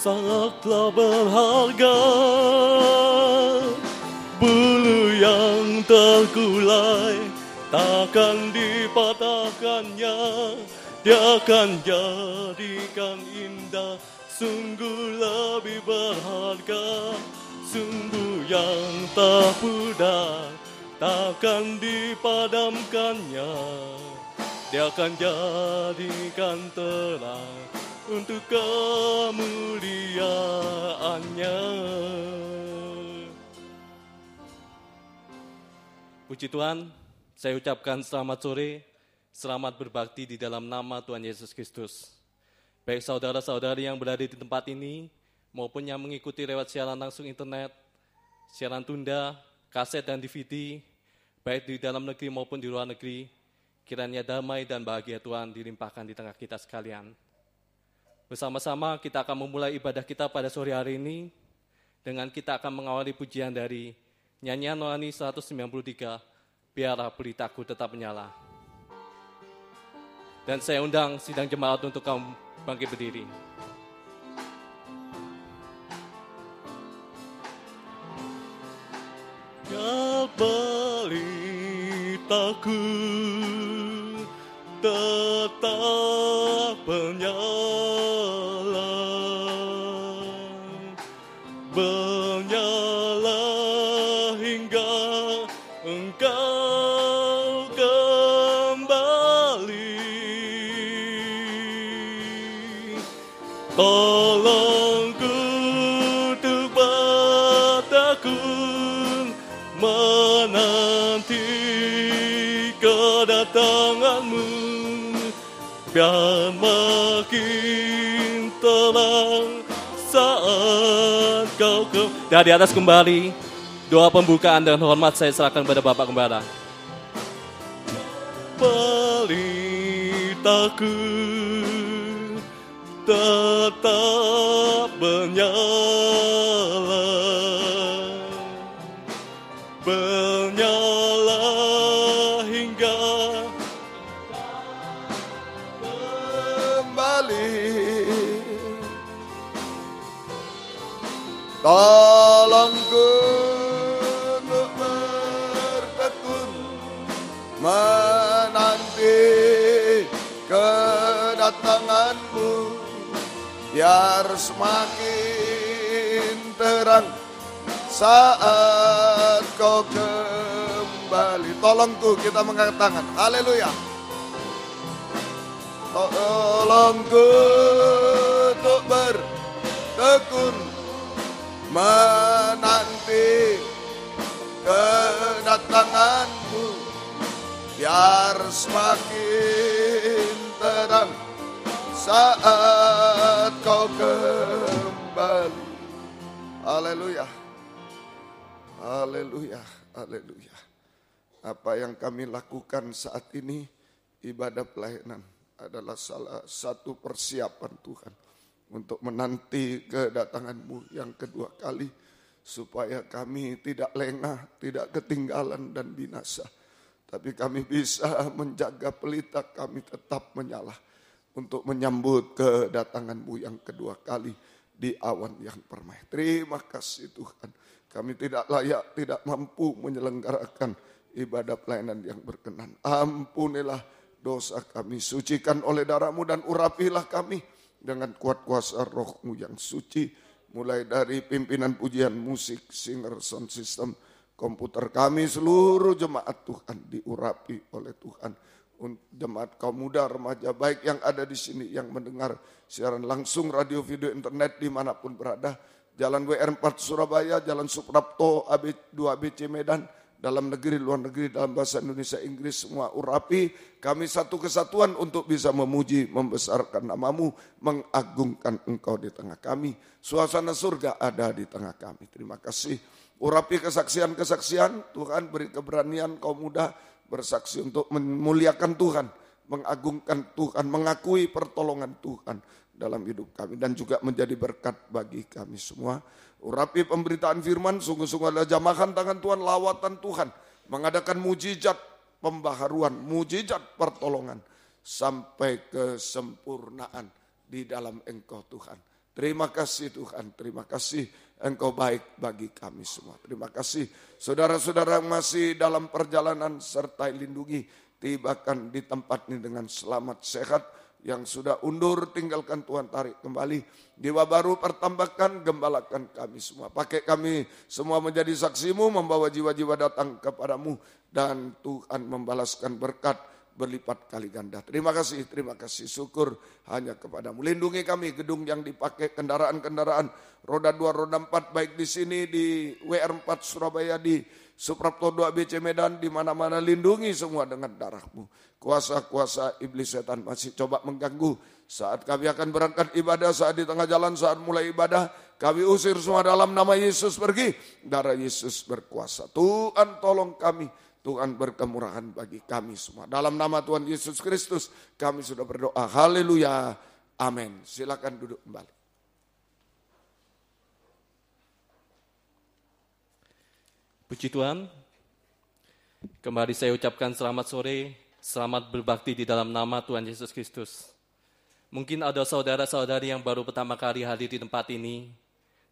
sangatlah berharga. Bulu yang terkulai takkan dipatahkannya, dia akan jadikan indah, sungguh lebih berharga. Sumbu yang tak pudar takkan dipadamkannya, dia akan jadikan terang untuk kemuliaannya. Puji Tuhan, saya ucapkan selamat sore, selamat berbakti di dalam nama Tuhan Yesus Kristus. Baik saudara-saudari yang berada di tempat ini, maupun yang mengikuti lewat siaran langsung internet, siaran tunda, kaset dan DVD, baik di dalam negeri maupun di luar negeri, kiranya damai dan bahagia Tuhan dilimpahkan di tengah kita sekalian. Bersama-sama kita akan memulai ibadah kita pada sore hari ini, dengan kita akan mengawali pujian dari nyanyian Rohani 193, Biarlah Pelitaku Tetap Menyala. Dan saya undang sidang jemaat untuk kamu bangkit berdiri. Ya pelitaku tetap menyala, menyala hingga Engkau kembali. Tolongku untuk bertekun menanti kedatanganmu, biar makin terang saat kau dari atas kembali. Doa pembukaan dan hormat saya serahkan kepada Bapak Gembala. Pelitaku tetap menyala, menyala hingga kembali. Tolongku untuk bertekun menanti kedatanganmu, biar semakin terang saat kau kembali. Tolongku, kita mengangkat tangan. Haleluya. Tolongku untuk bertekun menanti kedatanganmu, biar semakin terang saat kau kembali. Haleluya. Haleluya. Haleluya. Apa yang kami lakukan saat ini, ibadah pelayanan, adalah salah satu persiapan Tuhan untuk menanti kedatanganmu yang kedua kali, supaya kami tidak lengah, tidak ketinggalan dan binasa, tapi kami bisa menjaga pelita kami tetap menyala untuk menyambut kedatanganmu yang kedua kali di awan yang permai. Terima kasih Tuhan, kami tidak layak, tidak mampu menyelenggarakan ibadah pelayanan yang berkenan. Ampunilah dosa kami, sucikan oleh darah-Mu dan urapilah kami dengan kuat kuasa Roh-Mu yang suci, mulai dari pimpinan pujian, musik, singer, sound system, komputer kami, seluruh jemaat Tuhan diurapi oleh Tuhan. Jemaat kaum muda, remaja baik yang ada di sini, yang mendengar siaran langsung radio, video, internet dimanapun berada, Jalan WR4 Surabaya, Jalan Suprapto 2 ABC Medan, dalam negeri, luar negeri, dalam bahasa Indonesia, Inggris, semua urapi kami satu kesatuan untuk bisa memuji, membesarkan nama-Mu, mengagungkan Engkau di tengah kami. Suasana surga ada di tengah kami. Terima kasih. Urapi kesaksian-kesaksian, Tuhan beri keberanian kaum muda bersaksi untuk memuliakan Tuhan, mengagungkan Tuhan, mengakui pertolongan Tuhan dalam hidup kami, dan juga menjadi berkat bagi kami semua. Urapi pemberitaan firman, sungguh-sungguh adalah jamahan tangan Tuhan, lawatan Tuhan, mengadakan mujizat pembaharuan, mujizat pertolongan, sampai kesempurnaan di dalam Engkau Tuhan. Terima kasih Tuhan, terima kasih Engkau baik bagi kami semua. Terima kasih saudara-saudara yang masih dalam perjalanan serta lindungi, tibakan di tempat ini dengan selamat sehat. Yang sudah undur tinggalkan Tuhan tarik kembali. Jiwa baru pertambahkan, gembalakan kami semua. Pakai kami semua menjadi saksimu, membawa jiwa-jiwa datang kepadamu. Dan Tuhan membalaskan berkat berlipat kali ganda. Terima kasih, syukur hanya kepadamu. Lindungi kami gedung yang dipakai kendaraan-kendaraan roda 2, roda 4, baik di sini, di WR4 Surabaya, di Suprapto 2 ABC Medan, di mana-mana lindungi semua dengan darah-Mu. Kuasa-kuasa iblis setan masih coba mengganggu saat kami akan berangkat ibadah, saat di tengah jalan, saat mulai ibadah, kami usir semua dalam nama Yesus pergi. Darah Yesus berkuasa. Tuhan tolong kami, Tuhan berkemurahan bagi kami semua. Dalam nama Tuhan Yesus Kristus kami sudah berdoa. Haleluya. Amin. Silakan duduk kembali. Puji Tuhan. Kembali saya ucapkan selamat sore. Selamat berbakti di dalam nama Tuhan Yesus Kristus. Mungkin ada saudara-saudari yang baru pertama kali hadir di tempat ini.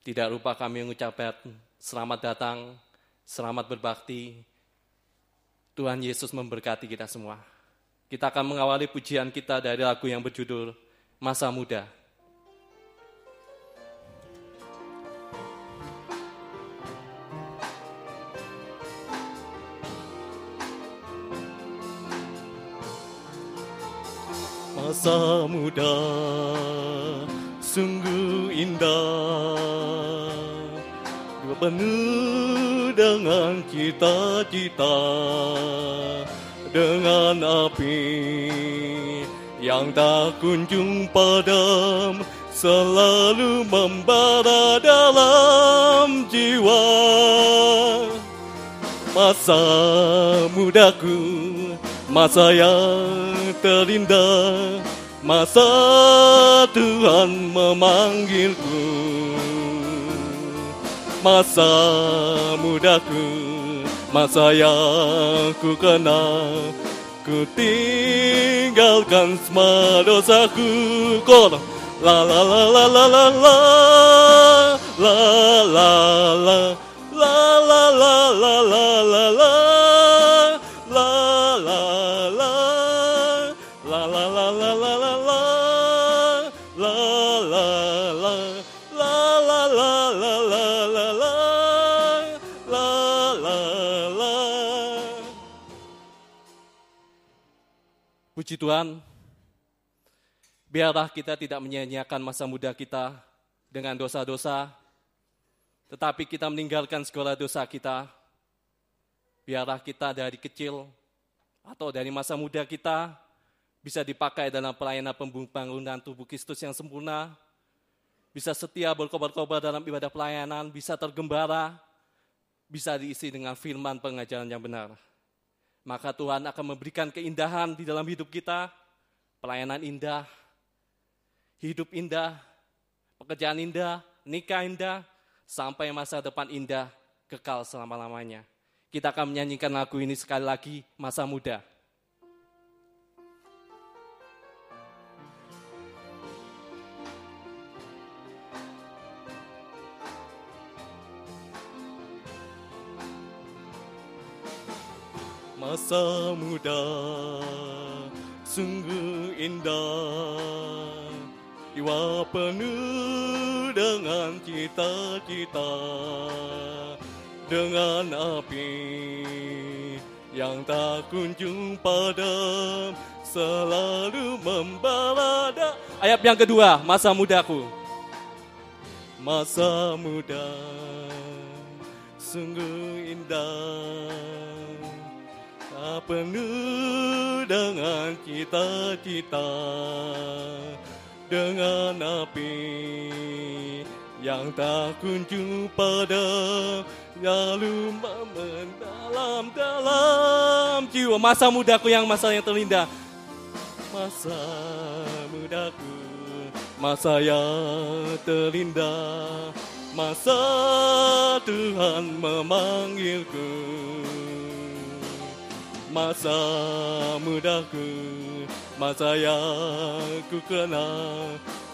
Tidak lupa kami mengucapkan selamat datang, selamat berbakti. Tuhan Yesus memberkati kita semua. Kita akan mengawali pujian kita dari lagu yang berjudul Masa Muda. Masa muda sungguh indah, penuh dengan cita-cita, dengan api yang tak kunjung padam, selalu membara dalam jiwa. Masa mudaku, masa yang terindah, masa Tuhan memanggilku. Masa mudaku, masa yang ku kenal, ku tinggalkan semua dosaku. Kor la la la la la la la la la la la la la la la la la Puji Tuhan, biarlah kita tidak menyia-nyiakan masa muda kita dengan dosa-dosa, tetapi kita meninggalkan segala dosa kita. Biarlah kita dari kecil atau dari masa muda kita bisa dipakai dalam pelayanan pembangunan tubuh Kristus yang sempurna, bisa setia berkobar-kobar dalam ibadah pelayanan, bisa tergembara, bisa diisi dengan firman pengajaran yang benar. Maka Tuhan akan memberikan keindahan di dalam hidup kita, pelayanan indah, hidup indah, pekerjaan indah, nikah indah, sampai masa depan indah, kekal selama-lamanya. Kita akan menyanyikan lagu ini sekali lagi, Masa Muda. Masa muda sungguh indah, jiwa penuh dengan cita-cita, dengan api yang tak kunjung padam, selalu membara. Ayat yang kedua, masa mudaku. Masa muda sungguh indah, penuh dengan cita-cita, dengan api yang tak kunjung padam, lalu mendalam dalam jiwa. Masa mudaku yang masa yang terindah, masa mudaku, masa yang terindah, masa Tuhan memanggilku. Masa mudaku, masa yang ku kenal,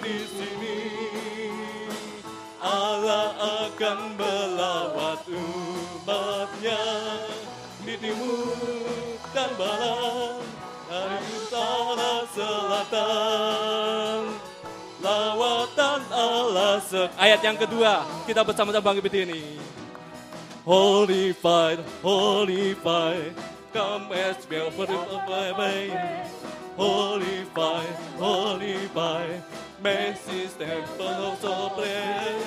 di sini. Allah akan melawat umatnya di timur dan barat, dari utara selatan. Lawatan Allah ayat yang kedua, kita bersama-sama bangkit berdiri. Holy fire, come as well for the way. Holy fire, mercy stand for so pray.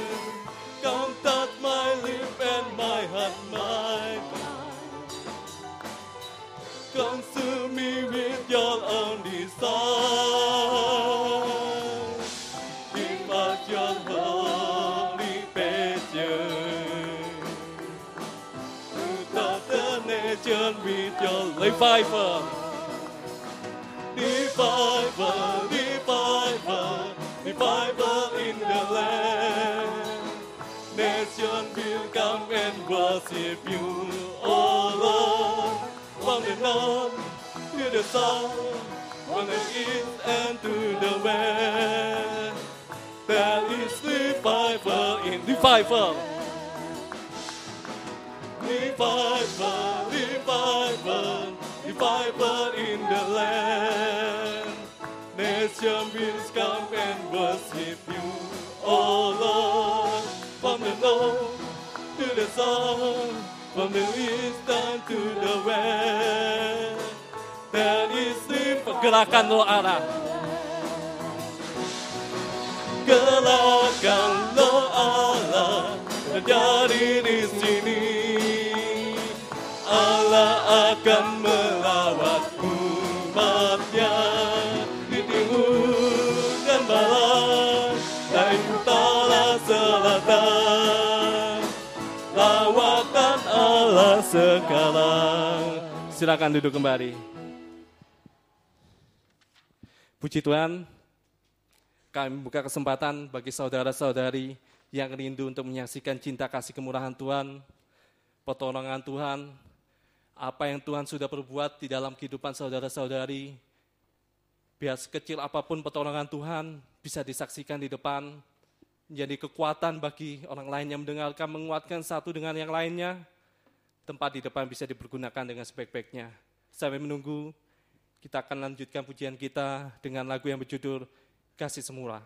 Come touch my lips and my heart, my mind. Consume me with your own desire. Give us your holy passion. To touch the nation with your revival. Revival in the land. Nation will come and worship you, oh Lord. From the north to the south, from the east and to the west, there is revival in revival. Revival in the land. Nation will come and worship you, oh Lord. From the north to the south, from the east and to the west, there is revival. Gerakan roh Allah. Gerakan roh Allah terjadi di sini. Allah akan melawat umatnya di timur dan barat, dari utara selatan. Lawatan Allah sekarang. Silakan duduk kembali. Puji Tuhan, kami membuka kesempatan bagi saudara-saudari yang rindu untuk menyaksikan cinta kasih kemurahan Tuhan, pertolongan Tuhan, apa yang Tuhan sudah perbuat di dalam kehidupan saudara-saudari. Biar sekecil apapun pertolongan Tuhan bisa disaksikan di depan, menjadi kekuatan bagi orang lain yang mendengarkan, menguatkan satu dengan yang lainnya. Tempat di depan bisa dipergunakan dengan sebaik-baiknya. Sampai menunggu, kita akan lanjutkan pujian kita dengan lagu yang berjudul Kasih Semula.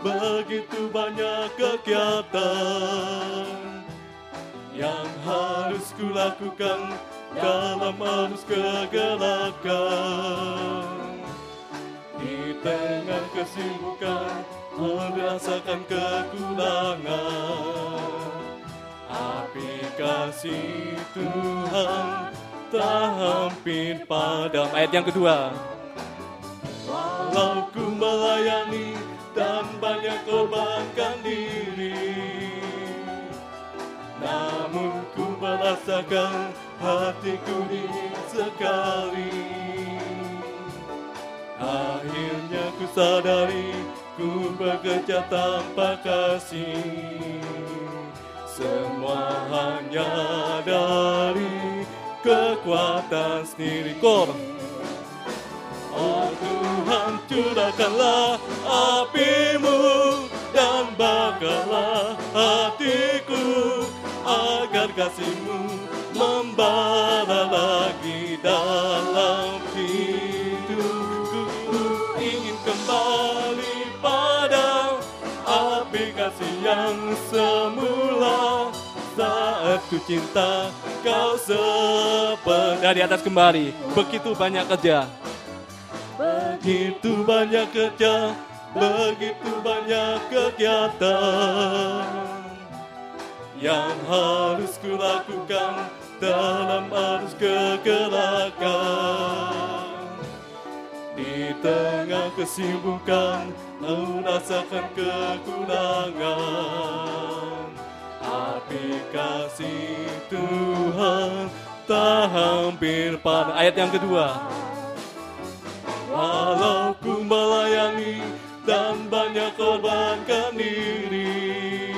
Begitu banyak kegiatan yang harus kulakukan dalam arus kegelapan. Di tengah kesibukan merasakan kekurangan, api kasih Tuhan tak hampir padam. Ayat yang kedua. Walau ku melayani dan banyak korbankan diri, namun ku merasakan hatiku dingin sekali. Akhirnya ku sadari ku bekerja tanpa kasih, semua hanya dari kekuatan sendiri. Oh Tuhan, curahkanlah api-Mu dan bakarlah hatiku, agar kasih-Mu membara lagi dalam hidupku. Ingin kembali pada api kasih yang semula, saat ku cinta Kau sepenuhnya. Dari atas kembali, begitu banyak kerja. Begitu banyak kerja, begitu banyak kegiatan yang harus kulakukan dalam arus kegelapan. Di tengah kesibukan, merasakan kekurangan, api kasih Tuhan tak hampir padam. Ayat yang kedua. Walau ku melayani dan banyak korbankan diri,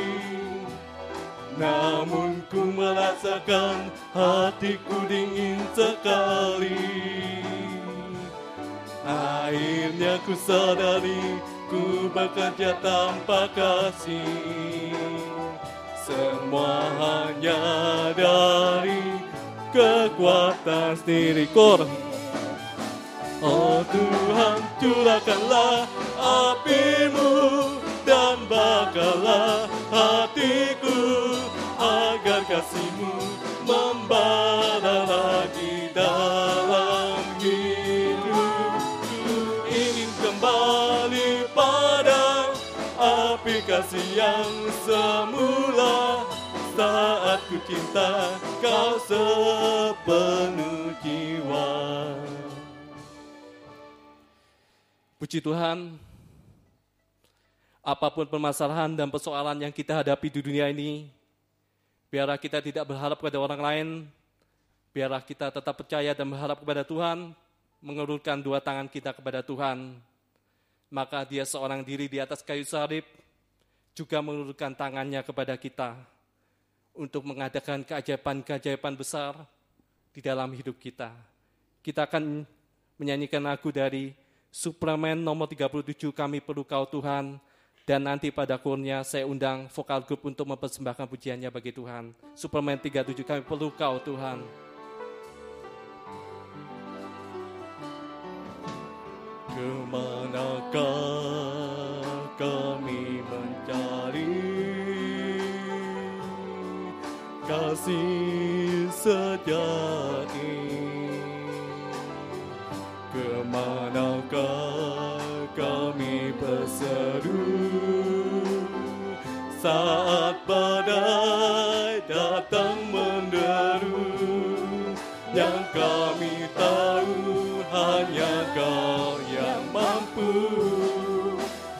namun ku merasakan hatiku dingin sekali. Akhirnya ku sadari ku bekerja tanpa kasih, semua hanya dari kekuatan sendiri. Oh Tuhan, curahkanlah api-Mu dan bakarlah hatiku, agar kasih-Mu membara lagi dalam hidupku. Ingin kembali pada api kasih yang semula, saat ku cinta Kau sepenuh jiwa. Puji Tuhan, apapun permasalahan dan persoalan yang kita hadapi di dunia ini, biarlah kita tidak berharap kepada orang lain, biarlah kita tetap percaya dan berharap kepada Tuhan, mengulurkan dua tangan kita kepada Tuhan. Maka Dia seorang diri di atas kayu salib juga mengulurkan tangannya kepada kita untuk mengadakan keajaiban-keajaiban besar di dalam hidup kita. Kita akan menyanyikan lagu dari Suplemen nomor 37, Kami Perlu Kau Tuhan. Dan nanti pada akhirnya saya undang vokal grup untuk mempersembahkan pujiannya bagi Tuhan. Suplemen 37, Kami Perlu Kau Tuhan. Kemanakah kami mencari kasih sejati? Kemanakah kami berseru saat badai datang menderu? Yang kami tahu hanya Kau yang mampu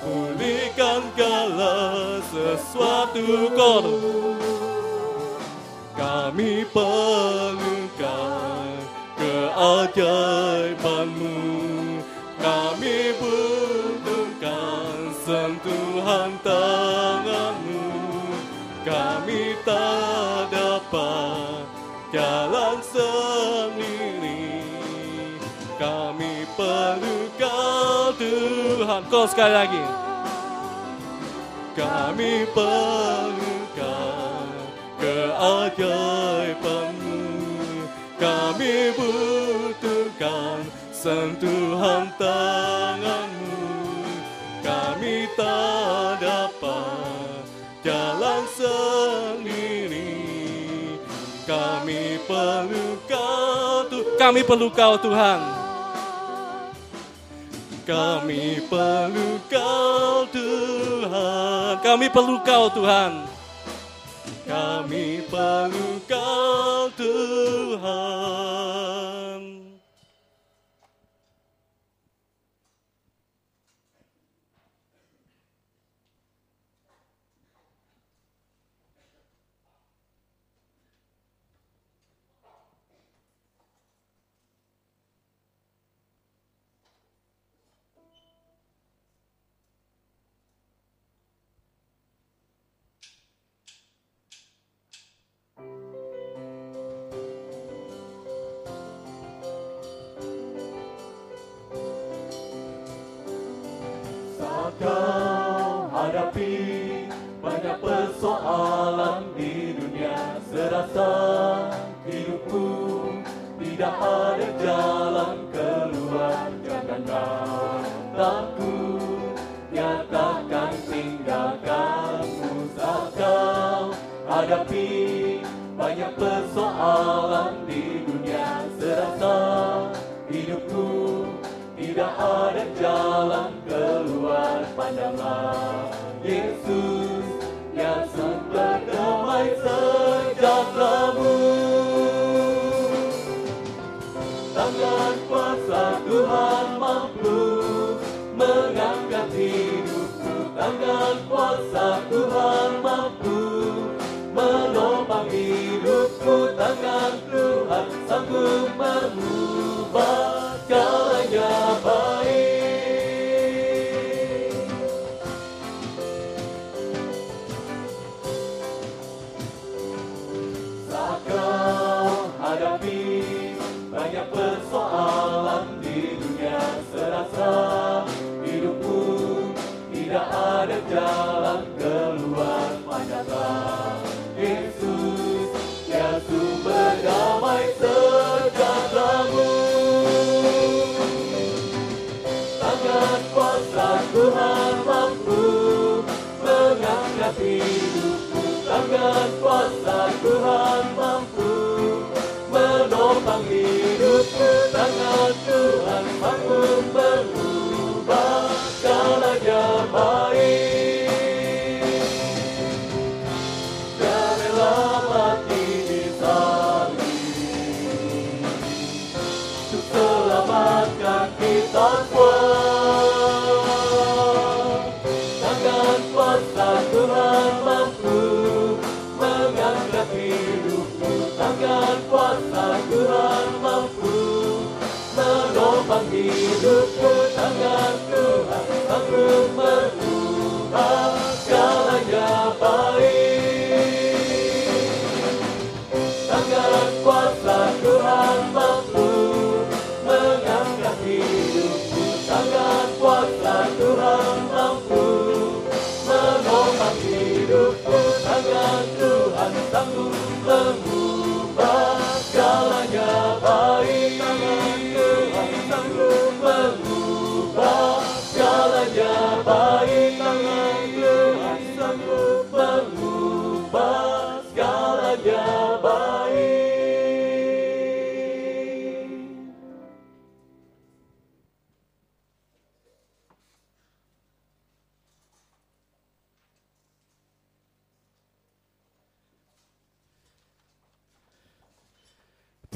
pulihkan segala sesuatu. Kami perlukan keajaiban-Mu, kami butuhkan sentuhan tangan-Mu, kami tak dapat jalan sendiri, kami perlu Kau Tuhan. Kau sekali lagi. Kami perlukan keajaiban-Mu, kami butuhkan sentuhan tangan-Mu, kami tak dapat jalan sendiri, kami perlu Kau Tuhan. Kami perlu Kau Tuhan. Kami perlu Kau Tuhan. Kami perlu Kau Tuhan. Kami perlu Kau Tuhan. Kau hadapi banyak persoalan di dunia, serasa hidupmu tidak ada jalan keluar. Janganlah takut, nyatakan tinggalkanmu. Saat kau hadapi banyak persoalan di dunia, serasa hidupmu tidak ada jalan keluar. Pandanglah Yesus yang sumber damai sejahtera-mu. Tangan kuasa Tuhan mampu mengangkat hidupku. Tangan kuasa Tuhan mampu menopang hidupku. Tangan Tuhan sanggup mengubah caranya baik.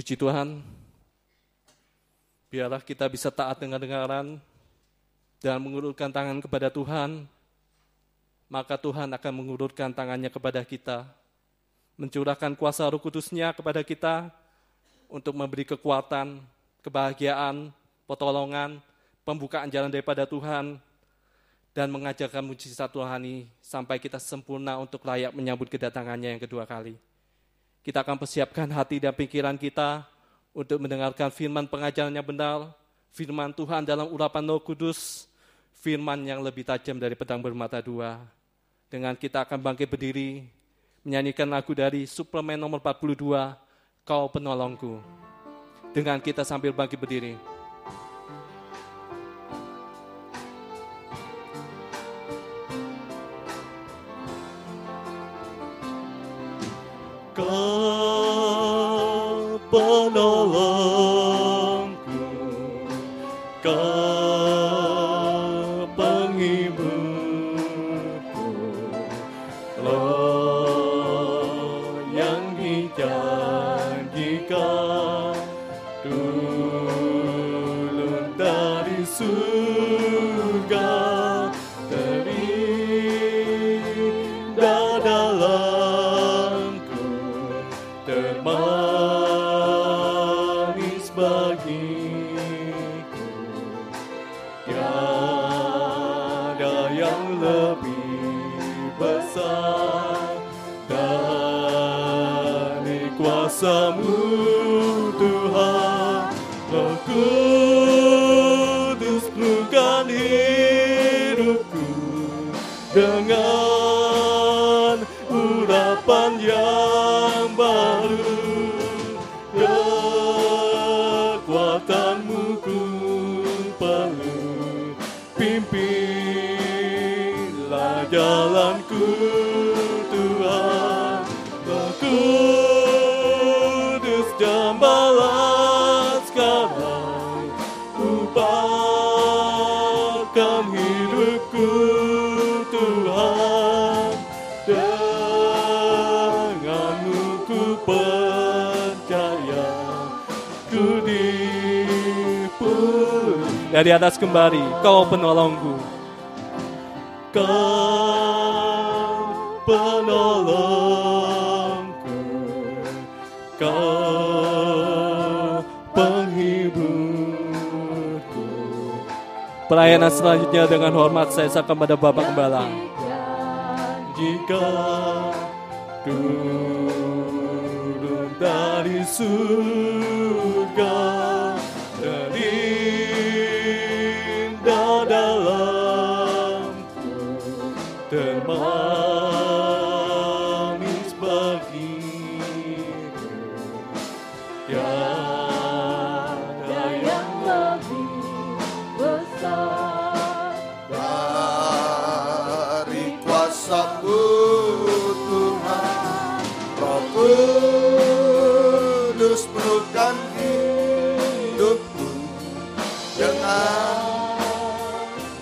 Puji Tuhan, biarlah kita bisa taat dengar-dengaran dan mengulurkan tangan kepada Tuhan, maka Tuhan akan mengulurkan tangannya kepada kita, mencurahkan kuasa Roh Kudus-Nya kepada kita untuk memberi kekuatan, kebahagiaan, pertolongan, pembukaan jalan daripada Tuhan, dan mengajarkan mujizat rohani sampai kita sempurna untuk layak menyambut kedatangannya yang kedua kali. Kita akan persiapkan hati dan pikiran kita untuk mendengarkan firman pengajaran yang benar, firman Tuhan dalam urapan Roh Kudus, firman yang lebih tajam dari pedang bermata dua. Dengan kita akan bangkit berdiri, menyanyikan lagu dari Suplemen nomor 42, Kau Penolongku. Dengan kita sambil bangkit berdiri. Kau penolongku, Kau penghiburku, Roh yang dijanjikan turun dari surga, terindah dalamku, termanis bagiku. Tiada yang lebih besar dari kuasa-Mu, Tuhan. Roh Kudus penuhkan hidupku dengan urapan yang baru. Kekuatan-Mu ku perlu, pimpinlah jalanku, Tuhan. Roh Kudus jambalah sekarang, ubahkan hidupku, Tuhan. Denganmu ku percaya, ku dipulih. Dari atas kembali, Kau penolongku. Kau penolongku, Kau penghiburku. Pelayanan selanjutnya dengan hormat saya serahkan pada Bapak Gembala. Jika turun dari surga, terindah dalamku, termanis bagiku. Tiada yang lebih besar dari kuasa-Mu, Tuhan. Roh Kudus penuhkan hidupku dengan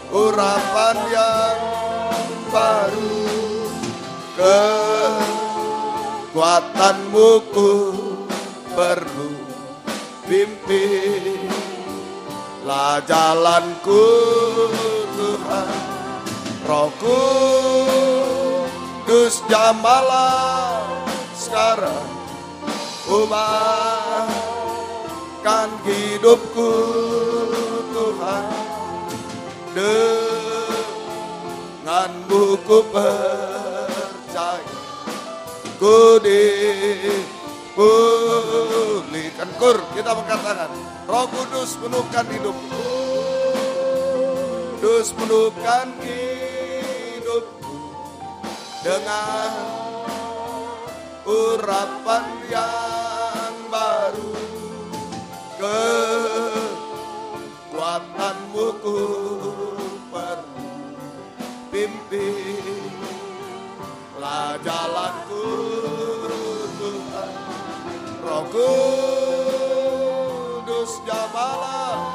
urapan yang baru. Kekuatan-Mu ku perlu, pimpinlah jalanku, Tuhan. Roh Kudus jambalah sekarang, ubahkan hidupku, Tuhan. Denganmu ku percaya, ku dipulihkan. Kita mengatakan, Roh Kudus penuhkan hidupku, Kudus penuhkan hidupku dengan urapan yang baru. Kekuatan-Mu ku perlu, pimpinlah jalanku, Tuhan. Roh Kudus jambalah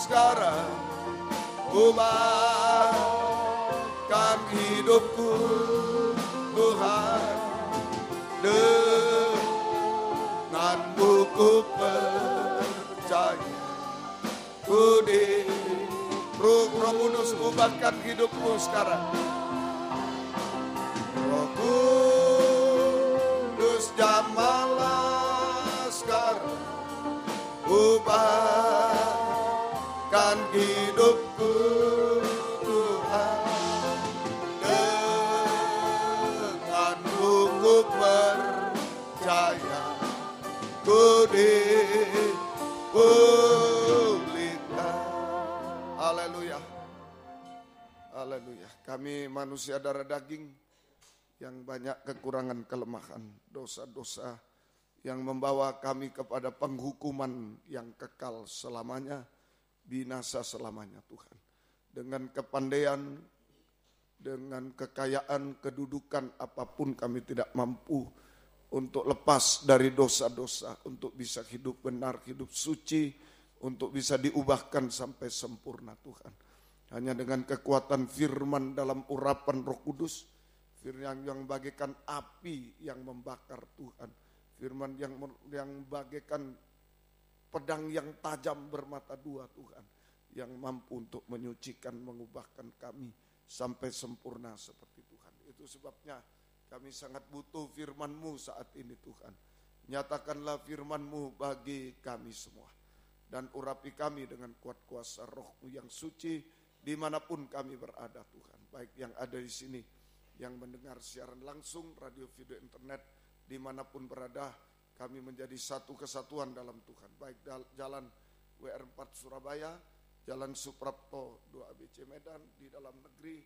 sekarang, ubahkan hidupku, Tuhan. Denganmu ku percaya. Roh Kudus ubahkan hidupmu sekarang. Roh Kudus jamalah sekarang, ubahkan hidupku Tuhan. Denganmu ku percaya, ku dipulihkan. Haleluya. Haleluya. Kami manusia darah daging yang banyak kekurangan, kelemahan, dosa-dosa yang membawa kami kepada penghukuman yang kekal selamanya, binasa selamanya Tuhan. Dengan kepandaian, dengan kekayaan, kedudukan apapun kami tidak mampu untuk lepas dari dosa-dosa, untuk bisa hidup benar, hidup suci, untuk bisa diubahkan sampai sempurna Tuhan. Hanya dengan kekuatan firman dalam urapan Roh Kudus, firman yang bagaikan api yang membakar Tuhan, firman yang bagaikan pedang yang tajam bermata dua Tuhan, yang mampu untuk menyucikan, mengubahkan kami sampai sempurna seperti Tuhan. Itu sebabnya kami sangat butuh firman-Mu saat ini Tuhan. Nyatakanlah firman-Mu bagi kami semua. Dan urapi kami dengan kuat kuasa Roh-Mu yang suci dimanapun kami berada Tuhan. Baik yang ada di sini, yang mendengar siaran langsung, radio, video, internet, dimanapun berada, kami menjadi satu kesatuan dalam Tuhan. Baik jalan WR4 Surabaya, jalan Suprapto 2 ABC Medan, di dalam negeri,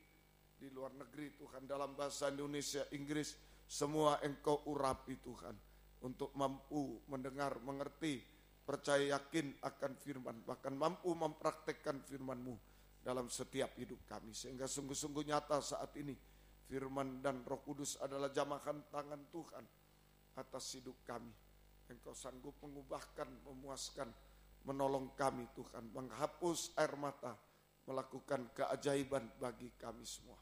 di luar negeri Tuhan, dalam bahasa Indonesia, Inggris, semua Engkau urapi Tuhan, untuk mampu mendengar, mengerti, percaya yakin akan firman, bahkan mampu mempraktekkan firman-Mu dalam setiap hidup kami, sehingga sungguh-sungguh nyata saat ini firman dan Roh Kudus adalah jamahan tangan Tuhan atas hidup kami. Engkau sanggup mengubahkan, memuaskan, menolong kami Tuhan, menghapus air mata, melakukan keajaiban bagi kami semua.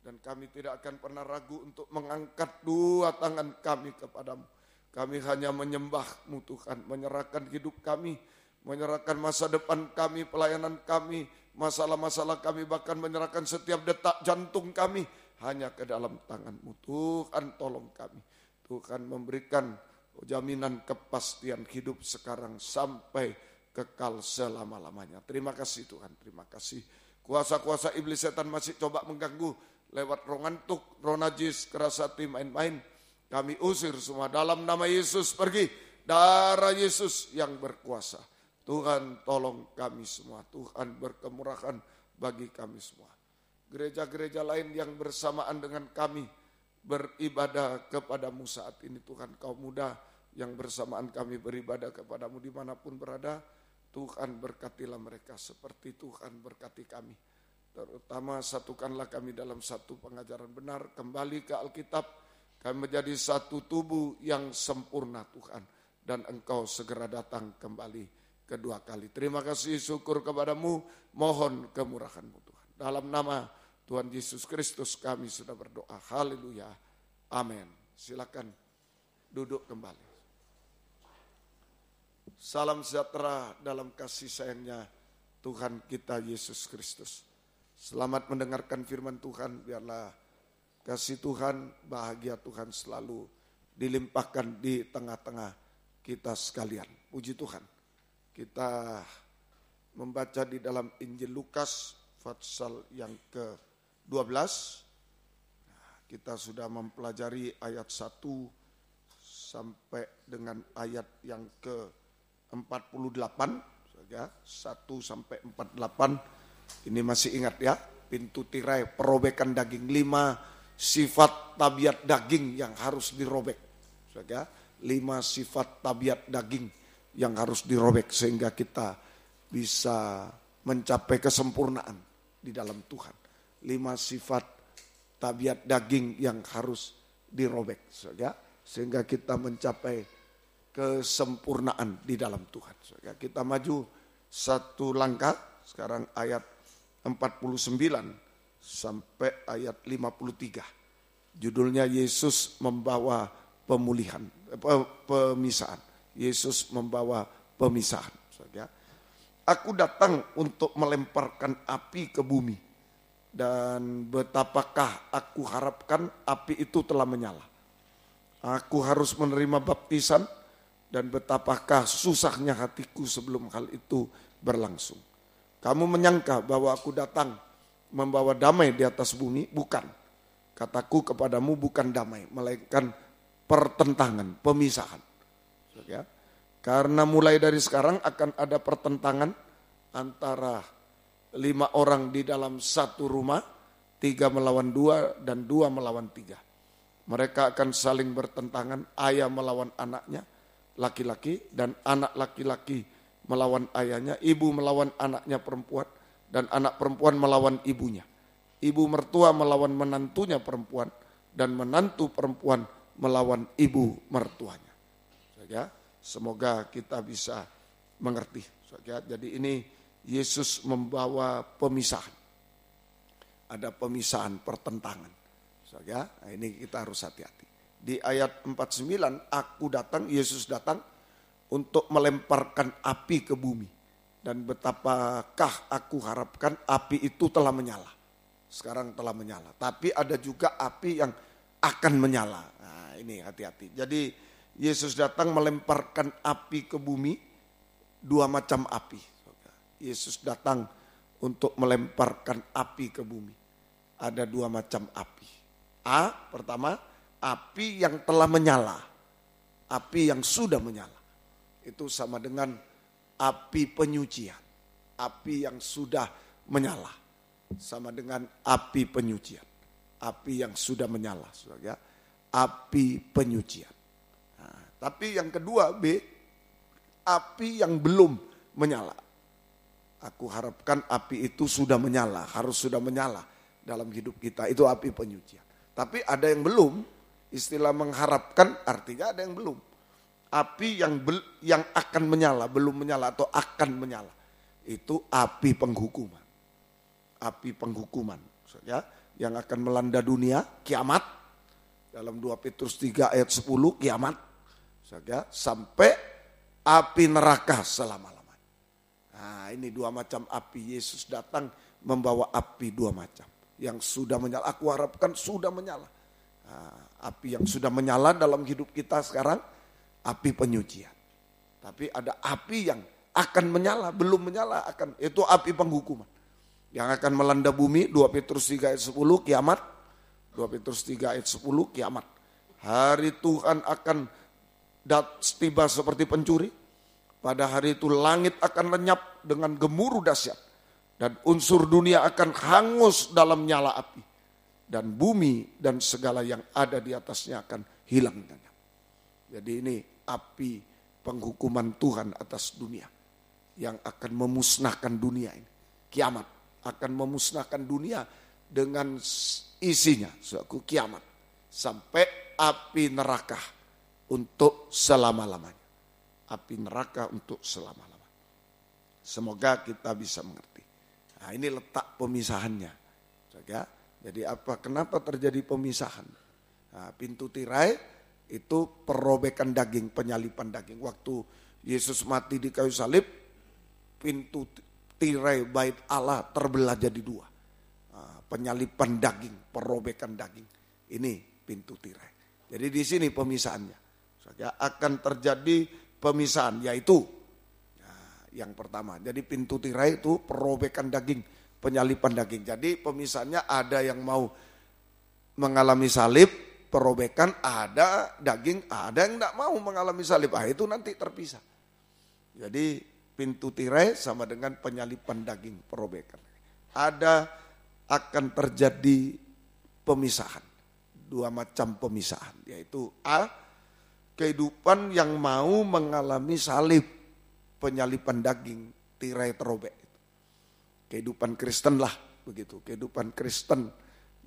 Dan kami tidak akan pernah ragu untuk mengangkat dua tangan kami kepadamu. Kami hanya menyembah-Mu Tuhan, menyerahkan hidup kami, menyerahkan masa depan kami, pelayanan kami, masalah-masalah kami, bahkan menyerahkan setiap detak jantung kami hanya ke dalam tangan-Mu. Tuhan tolong kami. Tuhan memberikan jaminan kepastian hidup sekarang sampai kekal selama-lamanya. Terima kasih Tuhan, terima kasih. Kuasa-kuasa iblis setan masih coba mengganggu lewat roh ngantuk, roh najis, keras hati, main-main. Kami usir semua dalam nama Yesus, pergi. Darah Yesus yang berkuasa. Tuhan tolong kami semua. Tuhan berkemurahan bagi kami semua. Gereja-gereja lain yang bersamaan dengan kami beribadah kepadamu saat ini Tuhan. Kaum muda yang bersamaan kami beribadah kepadamu dimanapun berada. Tuhan berkatilah mereka seperti Tuhan berkati kami. Terutama satukanlah kami dalam satu pengajaran benar. Kembali ke Alkitab. Kami menjadi satu tubuh yang sempurna Tuhan. Dan Engkau segera datang kembali kedua kali. Terima kasih, syukur kepadamu. Mohon kemurahan-Mu Tuhan. Dalam nama Tuhan Yesus Kristus kami sudah berdoa. Haleluya. Amin. Silakan duduk kembali. Salam sejahtera dalam kasih sayangnya Tuhan kita Yesus Kristus. Selamat mendengarkan firman Tuhan. Biarlah kasih Tuhan, bahagia Tuhan selalu dilimpahkan di tengah-tengah kita sekalian. Puji Tuhan. Kita membaca di dalam Injil Lukas pasal yang ke-12. Kita sudah mempelajari ayat 1 sampai dengan ayat yang ke-48. 1 sampai 48. Ini masih ingat ya, pintu tirai, perobekan daging, 5 sifat tabiat daging yang harus dirobek. 5 sifat tabiat daging yang harus dirobek sehingga kita bisa mencapai kesempurnaan di dalam Tuhan. 5 sifat tabiat daging yang harus dirobek sehingga kita mencapai kesempurnaan di dalam Tuhan. Kita maju satu langkah, sekarang ayat 49 sampai ayat 53. Judulnya Yesus membawa pemisahan. Yesus membawa pemisahan. Saudara. Aku datang untuk melemparkan api ke bumi. Dan betapakah aku harapkan api itu telah menyala. Aku harus menerima baptisan dan betapakah susahnya hatiku sebelum hal itu berlangsung. Kamu menyangka bahwa aku datang membawa damai di atas bumi? Bukan. Kataku kepadamu bukan damai, melainkan pertentangan, pemisahan. Ya. Karena mulai dari sekarang akan ada pertentangan antara 5 orang di dalam satu rumah, 3 melawan 2 dan 2 melawan 3. Mereka akan saling bertentangan, ayah melawan anaknya, laki-laki, dan anak laki-laki melawan ayahnya, ibu melawan anaknya perempuan, dan anak perempuan melawan ibunya. Ibu mertua melawan menantunya perempuan, dan menantu perempuan melawan ibu mertuanya. Semoga kita bisa mengerti. Jadi ini Yesus membawa pemisahan. Ada pemisahan, pertentangan. Nah, ini kita harus hati-hati. Di ayat 49, aku datang, Yesus datang untuk melemparkan api ke bumi. Dan betapakah aku harapkan api itu telah menyala. Sekarang telah menyala. Tapi ada juga api yang akan menyala. Nah, ini hati-hati. Jadi Yesus datang melemparkan api ke bumi, 2 macam api. Yesus datang untuk melemparkan api ke bumi. Ada 2 macam api. Pertama, api yang telah menyala. Api yang sudah menyala. Itu sama dengan api penyucian. Api yang sudah menyala. Sama dengan api penyucian. Api yang sudah menyala. Api penyucian. Nah, tapi yang kedua, B, api yang belum menyala. Aku harapkan api itu sudah menyala, harus sudah menyala dalam hidup kita. Itu api penyucian. Tapi ada yang belum, istilah mengharapkan artinya ada yang belum. Api yang akan menyala, belum menyala atau akan menyala. Itu api penghukuman. Api penghukuman. Ya, yang akan melanda dunia, kiamat. Dalam 2 Petrus 3 ayat 10, kiamat. Ya, sampai api neraka selama-lamanya. Nah, ini 2 macam api. Yesus datang membawa api 2 macam. Yang sudah menyala, aku harapkan sudah menyala. Nah, api yang sudah menyala dalam hidup kita sekarang, api penyucian. Tapi ada api yang akan menyala, belum menyala, itu api penghukuman. Yang akan melanda bumi, 2 Petrus 3 ayat 10, kiamat. 2 Petrus 3 ayat 10, kiamat. Hari Tuhan akan tiba seperti pencuri. Pada hari itu langit akan lenyap dengan gemuruh dahsyat. Dan unsur dunia akan hangus dalam nyala api. Dan bumi dan segala yang ada di atasnya akan hilang. Jadi ini api penghukuman Tuhan atas dunia. Yang akan memusnahkan dunia ini. Kiamat akan memusnahkan dunia dengan isinya. Suatu kiamat. Sampai api neraka untuk selama-lamanya. Api neraka untuk selama-lamanya. Semoga kita bisa mengerti. Nah, ini letak pemisahannya. Jadi kenapa terjadi pemisahan? Nah, pintu tirai itu perobekan daging, penyalipan daging. Waktu Yesus mati di kayu salib, pintu tirai bait Allah terbelah jadi 2. Nah, penyalipan daging, perobekan daging. Ini pintu tirai. Jadi di sini pemisahannya. Akan terjadi pemisahan, yaitu yang pertama. Jadi pintu tirai itu perobekan daging, penyalipan daging. Jadi pemisahannya ada yang mau mengalami salib, perobekan, ada daging, ada yang tidak mau mengalami salib. Itu nanti terpisah. Jadi pintu tirai sama dengan penyalipan daging, perobekan. Akan terjadi pemisahan. 2 macam pemisahan, yaitu kehidupan yang mau mengalami salib, penyalipan daging, tirai terobek. Kehidupan Kristen lah begitu. Kehidupan Kristen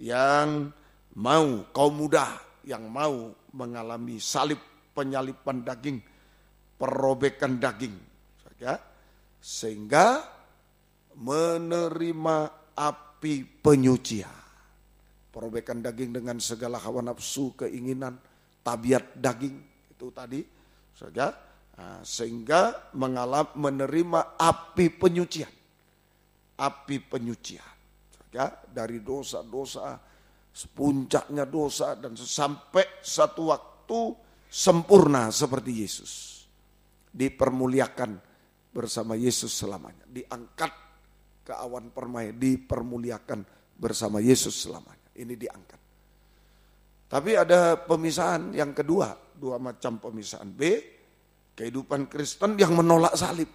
yang mau, kaum muda yang mau mengalami salib, penyalipan daging, perobekan daging. Sehingga menerima api penyucian. Perobekan daging dengan segala hawa nafsu, keinginan, tabiat daging. Itu tadi. Sehingga menerima api penyucian. Api penyucian. Ya, dari dosa-dosa, puncaknya dosa, dan sampai satu waktu sempurna seperti Yesus. Dipermuliakan bersama Yesus selamanya. Diangkat ke awan permai, dipermuliakan bersama Yesus selamanya. Ini diangkat. Tapi ada pemisahan yang kedua, dua macam pemisahan. B, kehidupan Kristen yang menolak salib.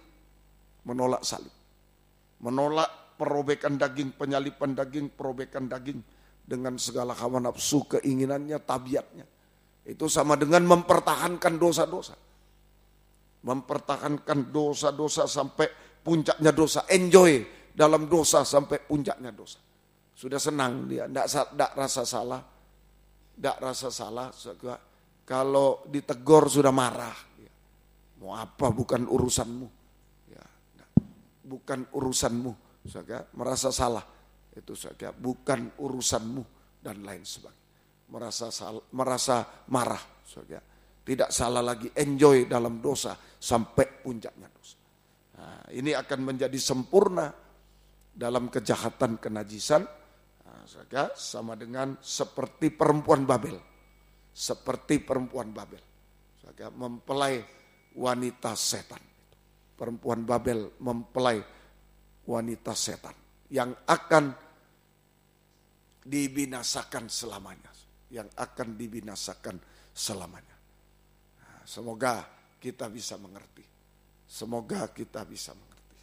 Menolak salib. Menolak perobekan daging, penyalipan daging, perobekan daging dengan segala hawa nafsu, keinginannya, tabiatnya. Itu sama dengan mempertahankan dosa-dosa. Mempertahankan dosa-dosa sampai puncaknya dosa. Enjoy dalam dosa sampai puncaknya dosa. Sudah senang dia, tidak rasa salah. Tidak rasa salah, kalau ditegur sudah marah. Mau apa, bukan urusanmu. Ya, bukan urusanmu. Merasa salah, itu saja bukan urusanmu dan lain sebagainya. Merasa marah, tidak salah lagi, enjoy dalam dosa sampai puncaknya dosa. Nah, ini akan menjadi sempurna dalam kejahatan kenajisan. Sama dengan seperti perempuan Babel. Seperti perempuan Babel. Mempelai wanita setan. Perempuan Babel mempelai wanita setan. Yang akan dibinasakan selamanya. Yang akan dibinasakan selamanya. Nah, semoga kita bisa mengerti. Semoga kita bisa mengerti.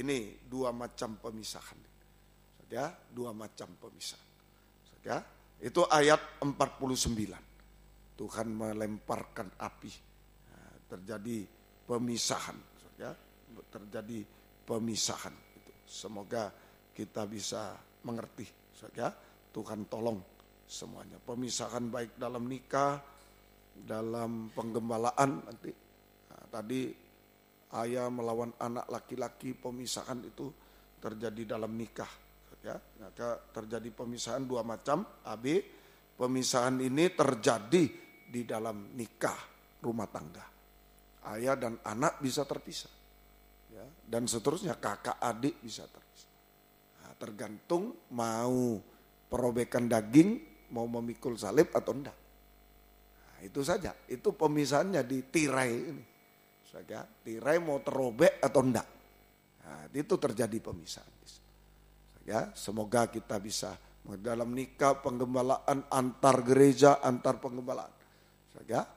Ini dua macam pemisahan. Ya, dua macam pemisahan. Ya, itu ayat 49. Tuhan melemparkan api. Nah, terjadi pemisahan. Ya, terjadi pemisahan. Itu. Semoga kita bisa mengerti. Ya, Tuhan tolong semuanya. Pemisahan baik dalam nikah, dalam penggembalaan nanti. Nah, tadi ayah melawan anak laki-laki, pemisahan itu terjadi dalam nikah. Ya, maka terjadi pemisahan dua macam. AB, pemisahan ini terjadi di dalam nikah rumah tangga. Ayah dan anak bisa terpisah. Ya, dan seterusnya kakak adik bisa terpisah. Nah, tergantung mau perobekan daging, mau memikul salib atau enggak. Nah, itu saja. Itu pemisahannya di tirai ini. Tirai mau terobek atau enggak. Nah, itu terjadi pemisahan. Ya, semoga kita bisa dalam nikah, penggembalaan, antar gereja, antar penggembalaan. Ya,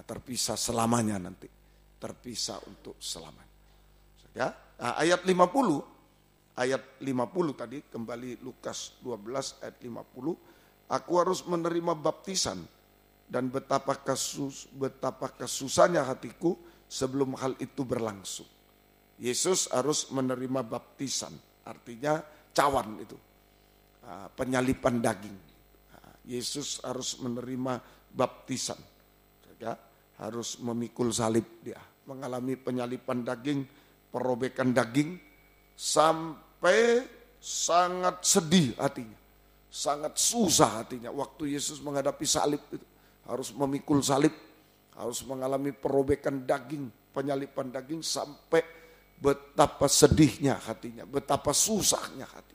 terpisah selamanya nanti. Terpisah untuk selamanya. Ya, ayat 50 tadi, kembali Lukas 12 ayat 50. Aku harus menerima baptisan dan betapa kesusahannya hatiku sebelum hal itu berlangsung. Yesus harus menerima baptisan, artinya cawan itu, penyalipan daging. Yesus harus menerima baptisan, harus memikul salib dia, mengalami penyalipan daging, perobekan daging, sampai sangat sedih hatinya, sangat susah hatinya. Waktu Yesus menghadapi salib itu, harus memikul salib, harus mengalami perobekan daging, penyalipan daging, sampai betapa sedihnya hatinya, betapa susahnya hati.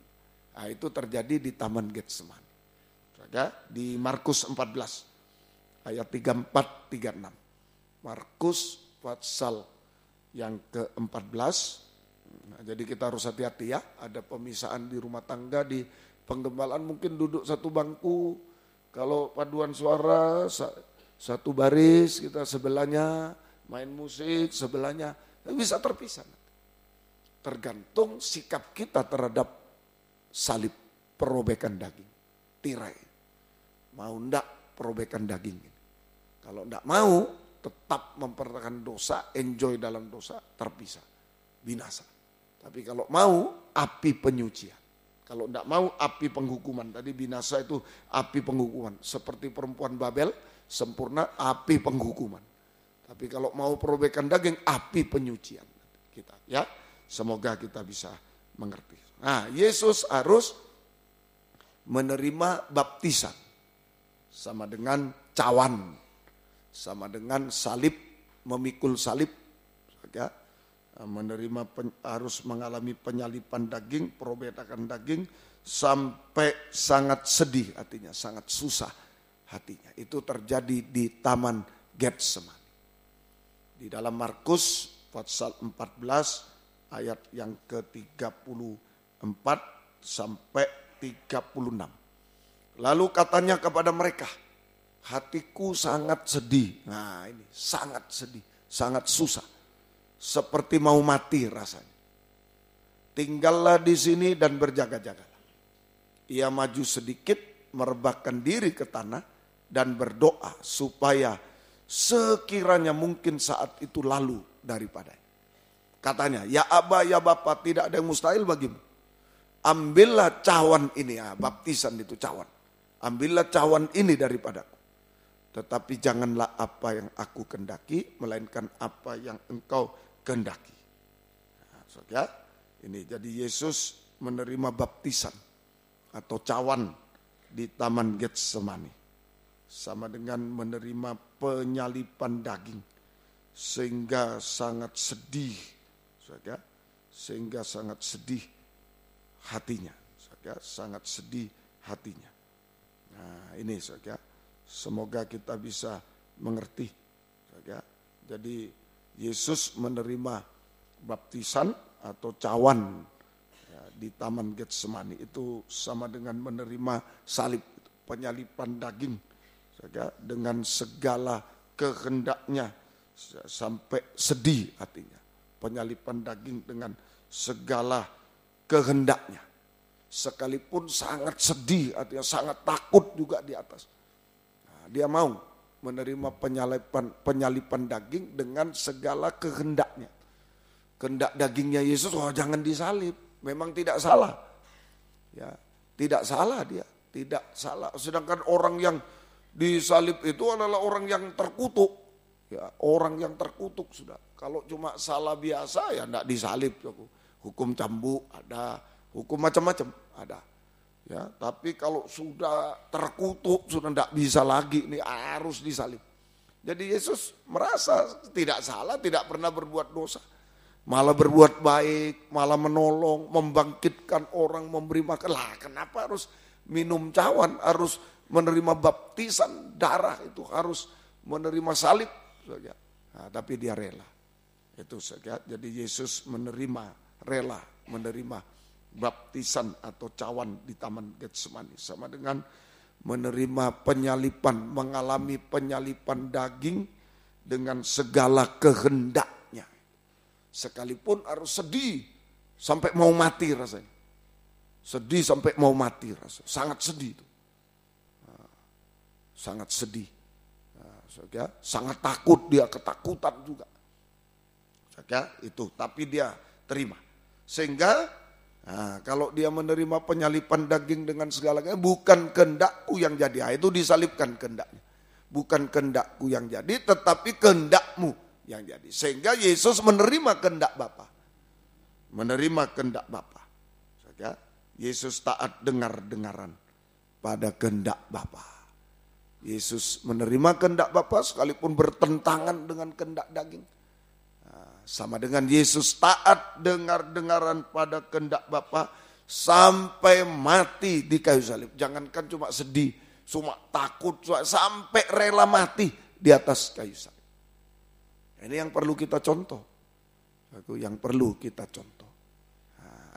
Nah, itu terjadi di Taman Getsemani. Di Markus 14 ayat 34-36. Markus pasal yang ke-14. Nah, jadi kita harus hati-hati ya. Ada pemisahan di rumah tangga, di penggembalaan mungkin duduk satu bangku. Kalau paduan suara satu baris, kita sebelahnya main musik, sebelahnya bisa terpisah. Tergantung sikap kita terhadap salib, perobekan daging, tirai. Mau ndak perobekan daging ini? Kalau ndak mau, tetap mempertahankan dosa, enjoy dalam dosa, terpisah, binasa. Tapi kalau mau, api penyucian. Kalau ndak mau, api penghukuman. Tadi binasa itu api penghukuman. Seperti perempuan Babel, sempurna, api penghukuman. Tapi kalau mau perobekan daging, api penyucian. Kita, ya. Semoga kita bisa mengerti. Nah, Yesus harus menerima baptisan. Sama dengan cawan. Sama dengan salib memikul salib, ya, harus mengalami penyalipan daging, perobekan daging, sampai sangat sedih hatinya, sangat susah hatinya. Itu terjadi di Taman Getsemani. Di dalam Markus pasal 14 ayat yang ke-34 sampai 36. Lalu katanya kepada mereka, hatiku sangat sedih. Nah ini sangat sedih, sangat susah. Seperti mau mati rasanya. Tinggallah di sini dan berjaga-jagalah. Ia maju sedikit, merebahkan diri ke tanah dan berdoa supaya sekiranya mungkin saat itu lalu daripadanya. Katanya, ya Aba, ya Bapa, tidak ada yang mustahil bagimu. Ambillah cawan ini, baptisan itu cawan. Ambillah cawan ini daripadaku. Tetapi janganlah apa yang aku kehendaki, melainkan apa yang engkau kehendaki. Nah, ya, ini jadi Yesus menerima baptisan atau cawan di Taman Getsemani. Sama dengan menerima penyalipan daging. Sehingga sangat sedih. Ya, sehingga sangat sedih hatinya. Ya, sangat sedih hatinya. Nah ini ya, semoga kita bisa mengerti. Ya, jadi Yesus menerima baptisan atau cawan ya, di Taman Getsemani itu sama dengan menerima salib, penyalipan daging ya, dengan segala kehendaknya sampai sedih hatinya. Penyalipan daging dengan segala kehendaknya. Sekalipun sangat sedih, artinya sangat takut juga di atas. Nah, dia mau menerima penyalipan daging dengan segala kehendaknya. Kehendak dagingnya Yesus, jangan disalib. Memang tidak salah. Ya, tidak salah dia, tidak salah. Sedangkan orang yang disalib itu adalah orang yang terkutuk. Ya, orang yang terkutuk sudah. Kalau cuma salah biasa ya enggak disalib. Hukum cambuk ada, hukum macam-macam ada. Ya, tapi kalau sudah terkutuk sudah enggak bisa lagi, ini harus disalib. Jadi Yesus merasa tidak salah, tidak pernah berbuat dosa. Malah berbuat baik, malah menolong, membangkitkan orang, memberi makan. Lah kenapa harus minum cawan, harus menerima baptisan darah, itu harus menerima salib saja. Nah, tapi dia rela. Itu saja. Jadi Yesus rela menerima baptisan atau cawan di Taman Getsemani. Sama dengan menerima penyalipan, mengalami penyalipan daging dengan segala kehendaknya. Sekalipun harus sedih sampai mau mati rasanya. Sedih sampai mau mati rasanya. Sangat sedih itu. Sangat sedih. Ya, sangat takut, dia ketakutan juga. Ya, itu, tapi dia terima. Sehingga kalau dia menerima penyalipan daging dengan segalanya, bukan kehendakku yang jadi. Itu disalibkan kehendaknya. Bukan kehendakku yang jadi, tetapi kehendakmu yang jadi. Sehingga Yesus menerima kehendak Bapa. Menerima kehendak Bapa. Ya, Yesus taat dengar-dengaran pada kehendak Bapa. Yesus menerima kehendak Bapa sekalipun bertentangan dengan kehendak daging. Sama dengan Yesus taat dengar-dengaran pada kehendak Bapa sampai mati di kayu salib. Jangankan cuma sedih, cuma takut, sampai rela mati di atas kayu salib. Ini yang perlu kita contoh. Yang perlu kita contoh.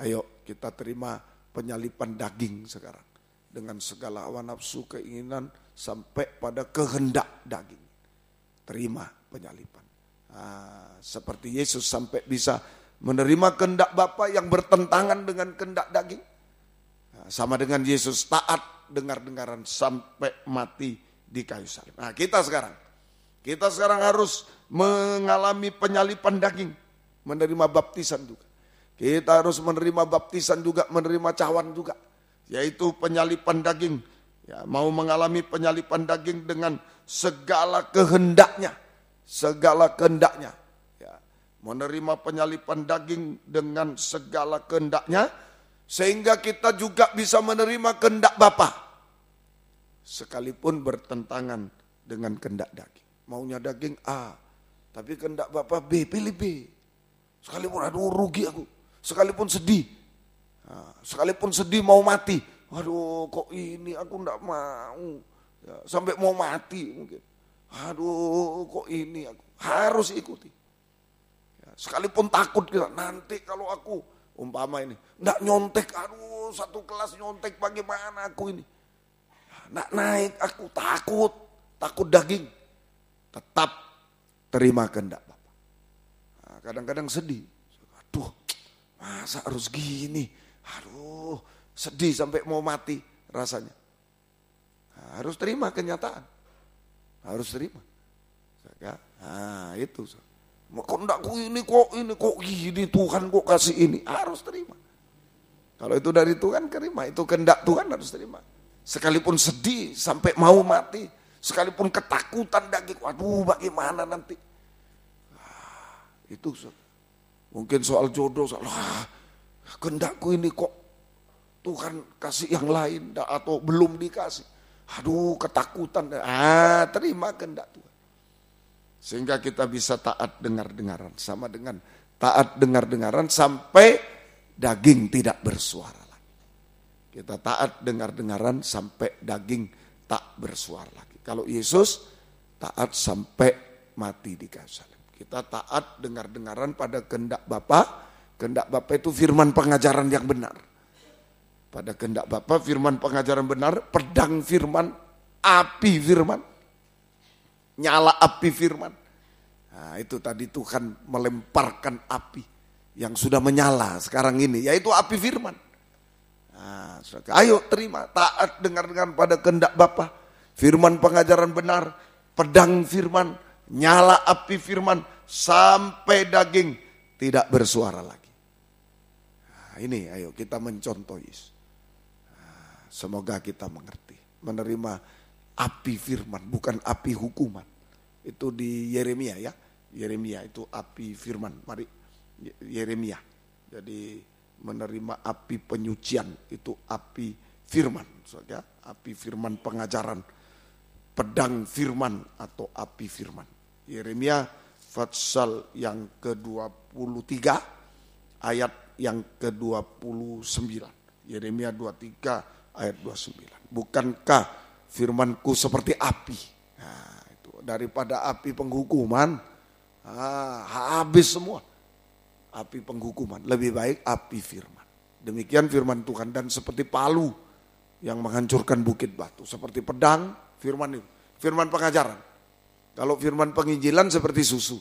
Ayo kita terima penyalipan daging sekarang. Dengan segala hawa nafsu, keinginan, sampai pada kehendak daging. Terima penyalipan. Seperti Yesus sampai bisa menerima kehendak Bapa yang bertentangan dengan kehendak daging. Sama dengan Yesus taat dengar-dengaran sampai mati di kayu salib. Nah kita sekarang harus mengalami penyalipan daging. Menerima baptisan juga. Kita harus menerima baptisan juga, menerima cawan juga. Yaitu penyalipan daging. Ya, mau mengalami penyalipan daging dengan segala kehendaknya. Segala kehendaknya. Ya, menerima penyalipan daging dengan segala kehendaknya. Sehingga kita juga bisa menerima kehendak Bapa. Sekalipun bertentangan dengan kehendak daging. Maunya daging A, Tapi kehendak Bapa B, pilih B. Sekalipun aduh rugi aku, sekalipun sedih. Sekalipun sedih mau mati. Aduh kok ini aku enggak mau. Ya, sampai mau mati mungkin. Aduh kok ini aku harus ikuti. Ya, sekalipun takut kita, nanti kalau aku umpama ini enggak nyontek, aduh satu kelas nyontek bagaimana aku ini. Enggak naik, aku takut daging. Tetap terima kehendak Bapa. Nah, kadang-kadang sedih. Aduh, masa harus gini? Aduh, sedih sampai mau mati rasanya. Nah, harus terima kenyataan. Harus terima. Nah, itu. Kok enggak kok gini Tuhan kok kasih ini? Harus terima. Kalau itu dari Tuhan terima, itu kehendak Tuhan harus terima. Sekalipun sedih sampai mau mati, sekalipun ketakutan daging, waduh bagaimana nanti? Itu mungkin soal jodoh, kehendakku ini kok Tuhan kasih yang lain atau belum dikasih. Aduh ketakutan, terima kehendak Tuhan. Sehingga kita bisa taat dengar-dengaran, sama dengan taat dengar-dengaran sampai daging tidak bersuara lagi. Kita taat dengar-dengaran sampai daging tak bersuara lagi. Kalau Yesus taat sampai mati di kayu salib. Kita taat dengar-dengaran pada kehendak Bapa. Kehendak Bapa itu firman pengajaran yang benar. Pada kehendak Bapa firman pengajaran benar, pedang firman, api firman, nyala api firman. Nah, itu tadi Tuhan melemparkan api yang sudah menyala sekarang ini, yaitu api firman. Nah, ayo terima, taat dengar-dengaran pada kehendak Bapa. Firman pengajaran benar, pedang firman, nyala api firman, sampai daging tidak bersuara lagi. Nah, ini ayo kita mencontoh Yesus. Nah, semoga kita mengerti, menerima api firman, bukan api hukuman. Itu di Yeremia ya, Yeremia itu api firman. Mari Yeremia. Jadi menerima api penyucian itu api firman, saja api firman pengajaran, pedang firman atau api firman. Yeremia pasal yang ke-23 ayat yang ke-29. Yeremia 23 ayat 29. Bukankah firmanku seperti api? Nah, itu daripada api penghukuman, habis semua. Api penghukuman, lebih baik api firman. Demikian firman Tuhan, dan seperti palu yang menghancurkan bukit batu, seperti pedang firman itu, firman pengajaran. Kalau firman penginjilan seperti susu.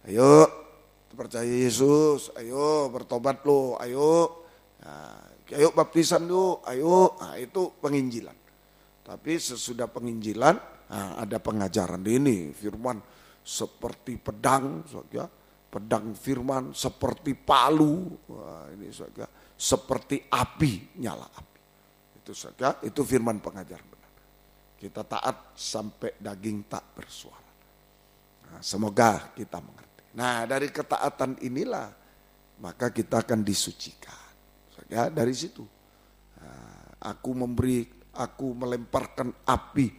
Ayo percaya Yesus, ayo bertobat lo, ayo baptisan lo, ayo. Nah, itu penginjilan. Tapi sesudah penginjilan, ada pengajaran ini, firman seperti pedang, ya. Pedang firman seperti palu, ini saja seperti api, nyala api. Itu saja, itu firman pengajaran benar. Kita taat sampai daging tak bersuara. Nah, semoga kita mengerti. Nah, dari ketaatan inilah maka kita akan disucikan. Ya, dari situ. Nah, aku melemparkan api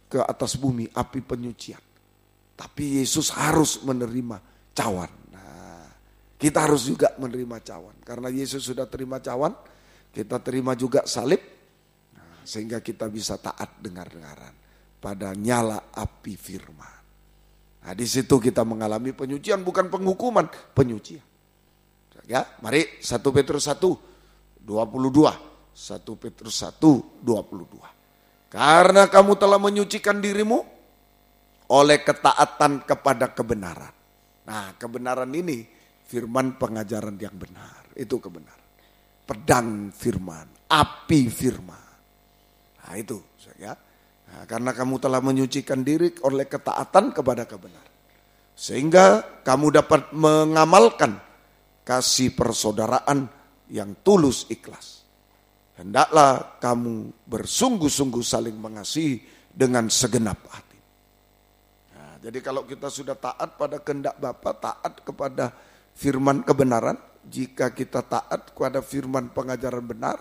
ke atas bumi, api penyucian. Tapi Yesus harus menerima cawan. Nah, kita harus juga menerima cawan. Karena Yesus sudah terima cawan, kita terima juga salib. Nah, sehingga kita bisa taat dengar-dengaran pada nyala api firman. Nah, di situ kita mengalami penyucian, bukan penghukuman, penyucian. Ya, mari 1 Petrus 1:22. 1 Petrus 1:22. Karena kamu telah menyucikan dirimu oleh ketaatan kepada kebenaran. Nah, kebenaran ini firman pengajaran yang benar, itu kebenaran. Pedang firman, api firman. Nah, itu ya. Nah, karena kamu telah menyucikan diri oleh ketaatan kepada kebenaran, sehingga kamu dapat mengamalkan kasih persaudaraan yang tulus ikhlas. Hendaklah kamu bersungguh-sungguh saling mengasihi dengan segenap hati. Jadi kalau kita sudah taat pada kehendak Bapa, taat kepada firman kebenaran, jika kita taat kepada firman pengajaran benar,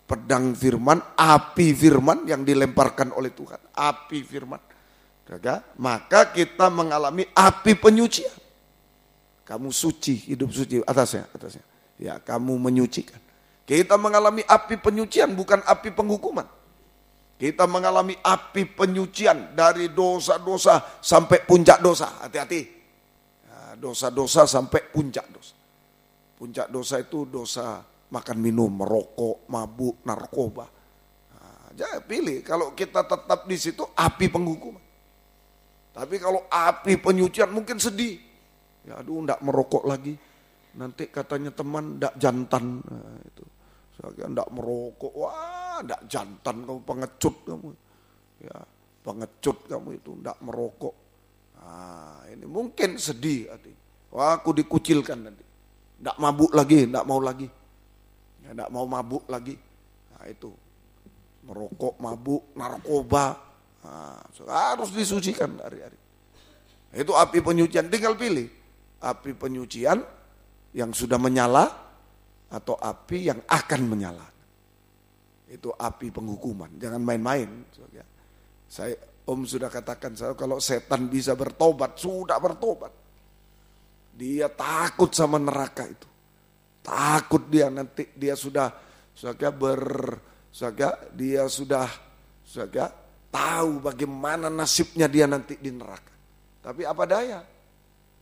pedang firman, api firman yang dilemparkan oleh Tuhan, api firman, Maka kita mengalami api penyucian. Kamu suci, hidup suci, atasnya. Ya, kamu menyucikan. Kita mengalami api penyucian, bukan api penghukuman. Kita mengalami api penyucian dari dosa-dosa sampai puncak dosa. Hati-hati. Nah, dosa-dosa sampai puncak dosa. Puncak dosa itu dosa makan minum, merokok, mabuk, narkoba. Nah, jangan pilih. Kalau kita tetap di situ, api penghukuman. Tapi kalau api penyucian mungkin sedih. Ya aduh, enggak merokok lagi. Nanti katanya teman enggak jantan. Nah, itu. Saya enggak merokok. Wah, enggak jantan kamu, pengecut kamu. Ya, pengecut kamu itu enggak merokok. Nah, ini mungkin sedih hati. Wah, aku dikucilkan nanti. Enggak mabuk lagi, enggak mau lagi. Ya, enggak mau mabuk lagi. Nah, itu. Merokok, mabuk, narkoba. Nah, harus disucikan hari-hari. Itu api penyucian, tinggal pilih. Api penyucian yang sudah menyala atau api yang akan menyala. Itu api penghukuman, jangan main-main. Om sudah katakan, kalau setan bisa bertobat, sudah bertobat. Dia takut sama neraka itu. Takut dia nanti, dia sudah tahu bagaimana nasibnya dia nanti di neraka. Tapi apa daya?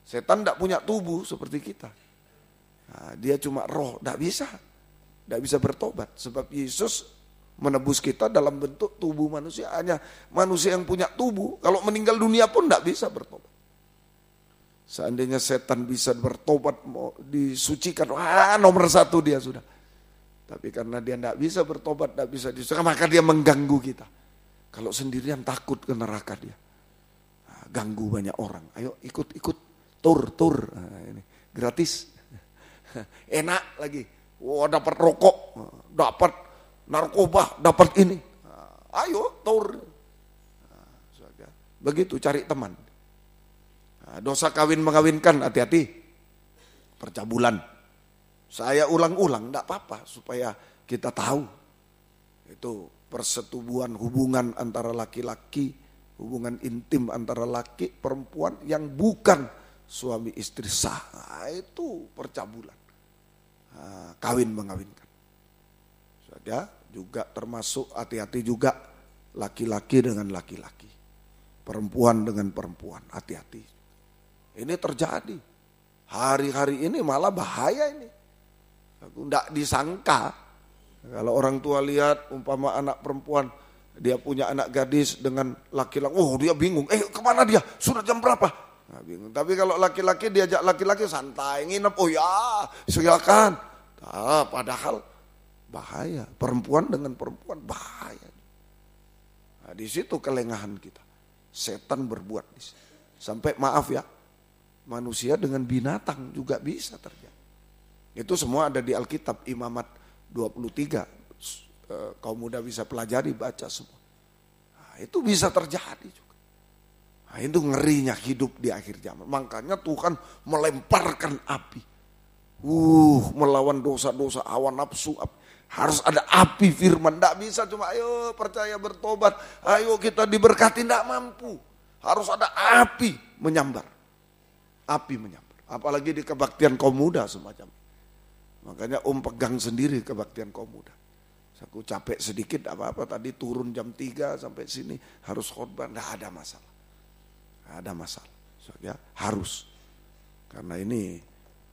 Setan tidak punya tubuh seperti kita. Nah, dia cuma roh, tidak bisa bertobat. Sebab Yesus menebus kita dalam bentuk tubuh manusia. Hanya manusia yang punya tubuh, kalau meninggal dunia pun tidak bisa bertobat. Seandainya setan bisa bertobat, mau disucikan, nomor 1 dia sudah. Tapi karena dia tidak bisa bertobat, tidak bisa disucikan, maka dia mengganggu kita. Kalau sendirian takut ke neraka dia. Nah, ganggu banyak orang. Ayo ikut tur. Nah, ini gratis. Enak lagi. Wah, dapat rokok, dapat narkoba, dapat ini. Nah, ayo tur. Nah, begitu cari teman. Nah, dosa kawin mengawinkan, hati-hati. Percabulan. Saya ulang-ulang, tidak apa-apa supaya kita tahu. Itu persetubuhan hubungan antara laki-laki, hubungan intim antara laki perempuan yang bukan suami istri sah. Nah, itu percabulan. Nah, kawin mengawinkan. Saja juga termasuk hati-hati juga laki-laki dengan laki-laki. Perempuan dengan perempuan, hati-hati. Ini terjadi. Hari-hari ini malah bahaya ini. Aku tidak disangka. Kalau orang tua lihat umpama anak perempuan, dia punya anak gadis dengan laki-laki, dia bingung, kemana dia, sudah jam berapa? Nah, bingung. Tapi kalau laki-laki diajak laki-laki santai, nginep, silakan. Nah, padahal bahaya, perempuan dengan perempuan bahaya. Nah, di situ kelengahan kita, setan berbuat di situ. Sampai maaf ya, manusia dengan binatang juga bisa terjadi. Itu semua ada di Alkitab, Imamat 23, kaum muda bisa pelajari, baca semua. Nah, itu bisa terjadi juga. Nah, itu ngerinya hidup di akhir zaman. Makanya Tuhan melemparkan api. Melawan dosa-dosa, hawa nafsu. Harus ada api firman. Tidak bisa cuma ayo percaya bertobat, ayo kita diberkati, tidak mampu. Harus ada api menyambar. Api menyambar. Apalagi di kebaktian kaum muda semacam. Makanya pegang sendiri kebaktian kaum muda. Aku capek sedikit apa-apa tadi turun jam 3 sampai sini harus khotbah, enggak ada masalah. Enggak ada masalah. Ya, harus. Karena ini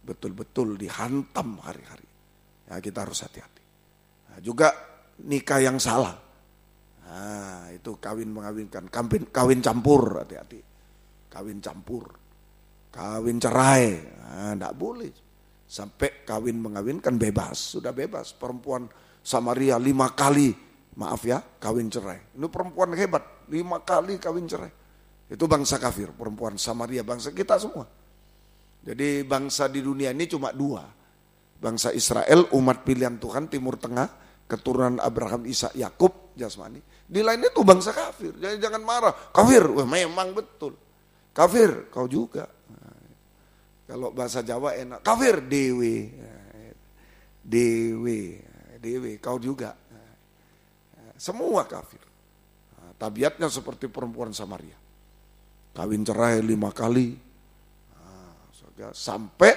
betul-betul dihantam hari-hari. Ya, kita harus hati-hati. Nah, juga nikah yang salah. Nah, itu kawin mengawinkan, kawin campur, hati-hati. Kawin campur. Kawin cerai. Nah, enggak boleh. Sampai kawin mengawinkan bebas, sudah bebas. Perempuan Samaria 5 kali, maaf ya, kawin cerai. Ini perempuan hebat, 5 kali kawin cerai. Itu bangsa kafir, perempuan Samaria, bangsa kita semua. Jadi bangsa di dunia ini cuma 2. Bangsa Israel, umat pilihan Tuhan, Timur Tengah, keturunan Abraham, Ishak, Yakub, jasmani. Di lain itu bangsa kafir, jadi jangan marah. Kafir, memang betul. Kafir, kau juga. Kalau bahasa Jawa enak, kafir, dewe, kau juga. Semua kafir. Tabiatnya seperti perempuan Samaria. kawin cerai 5 kali. Sampai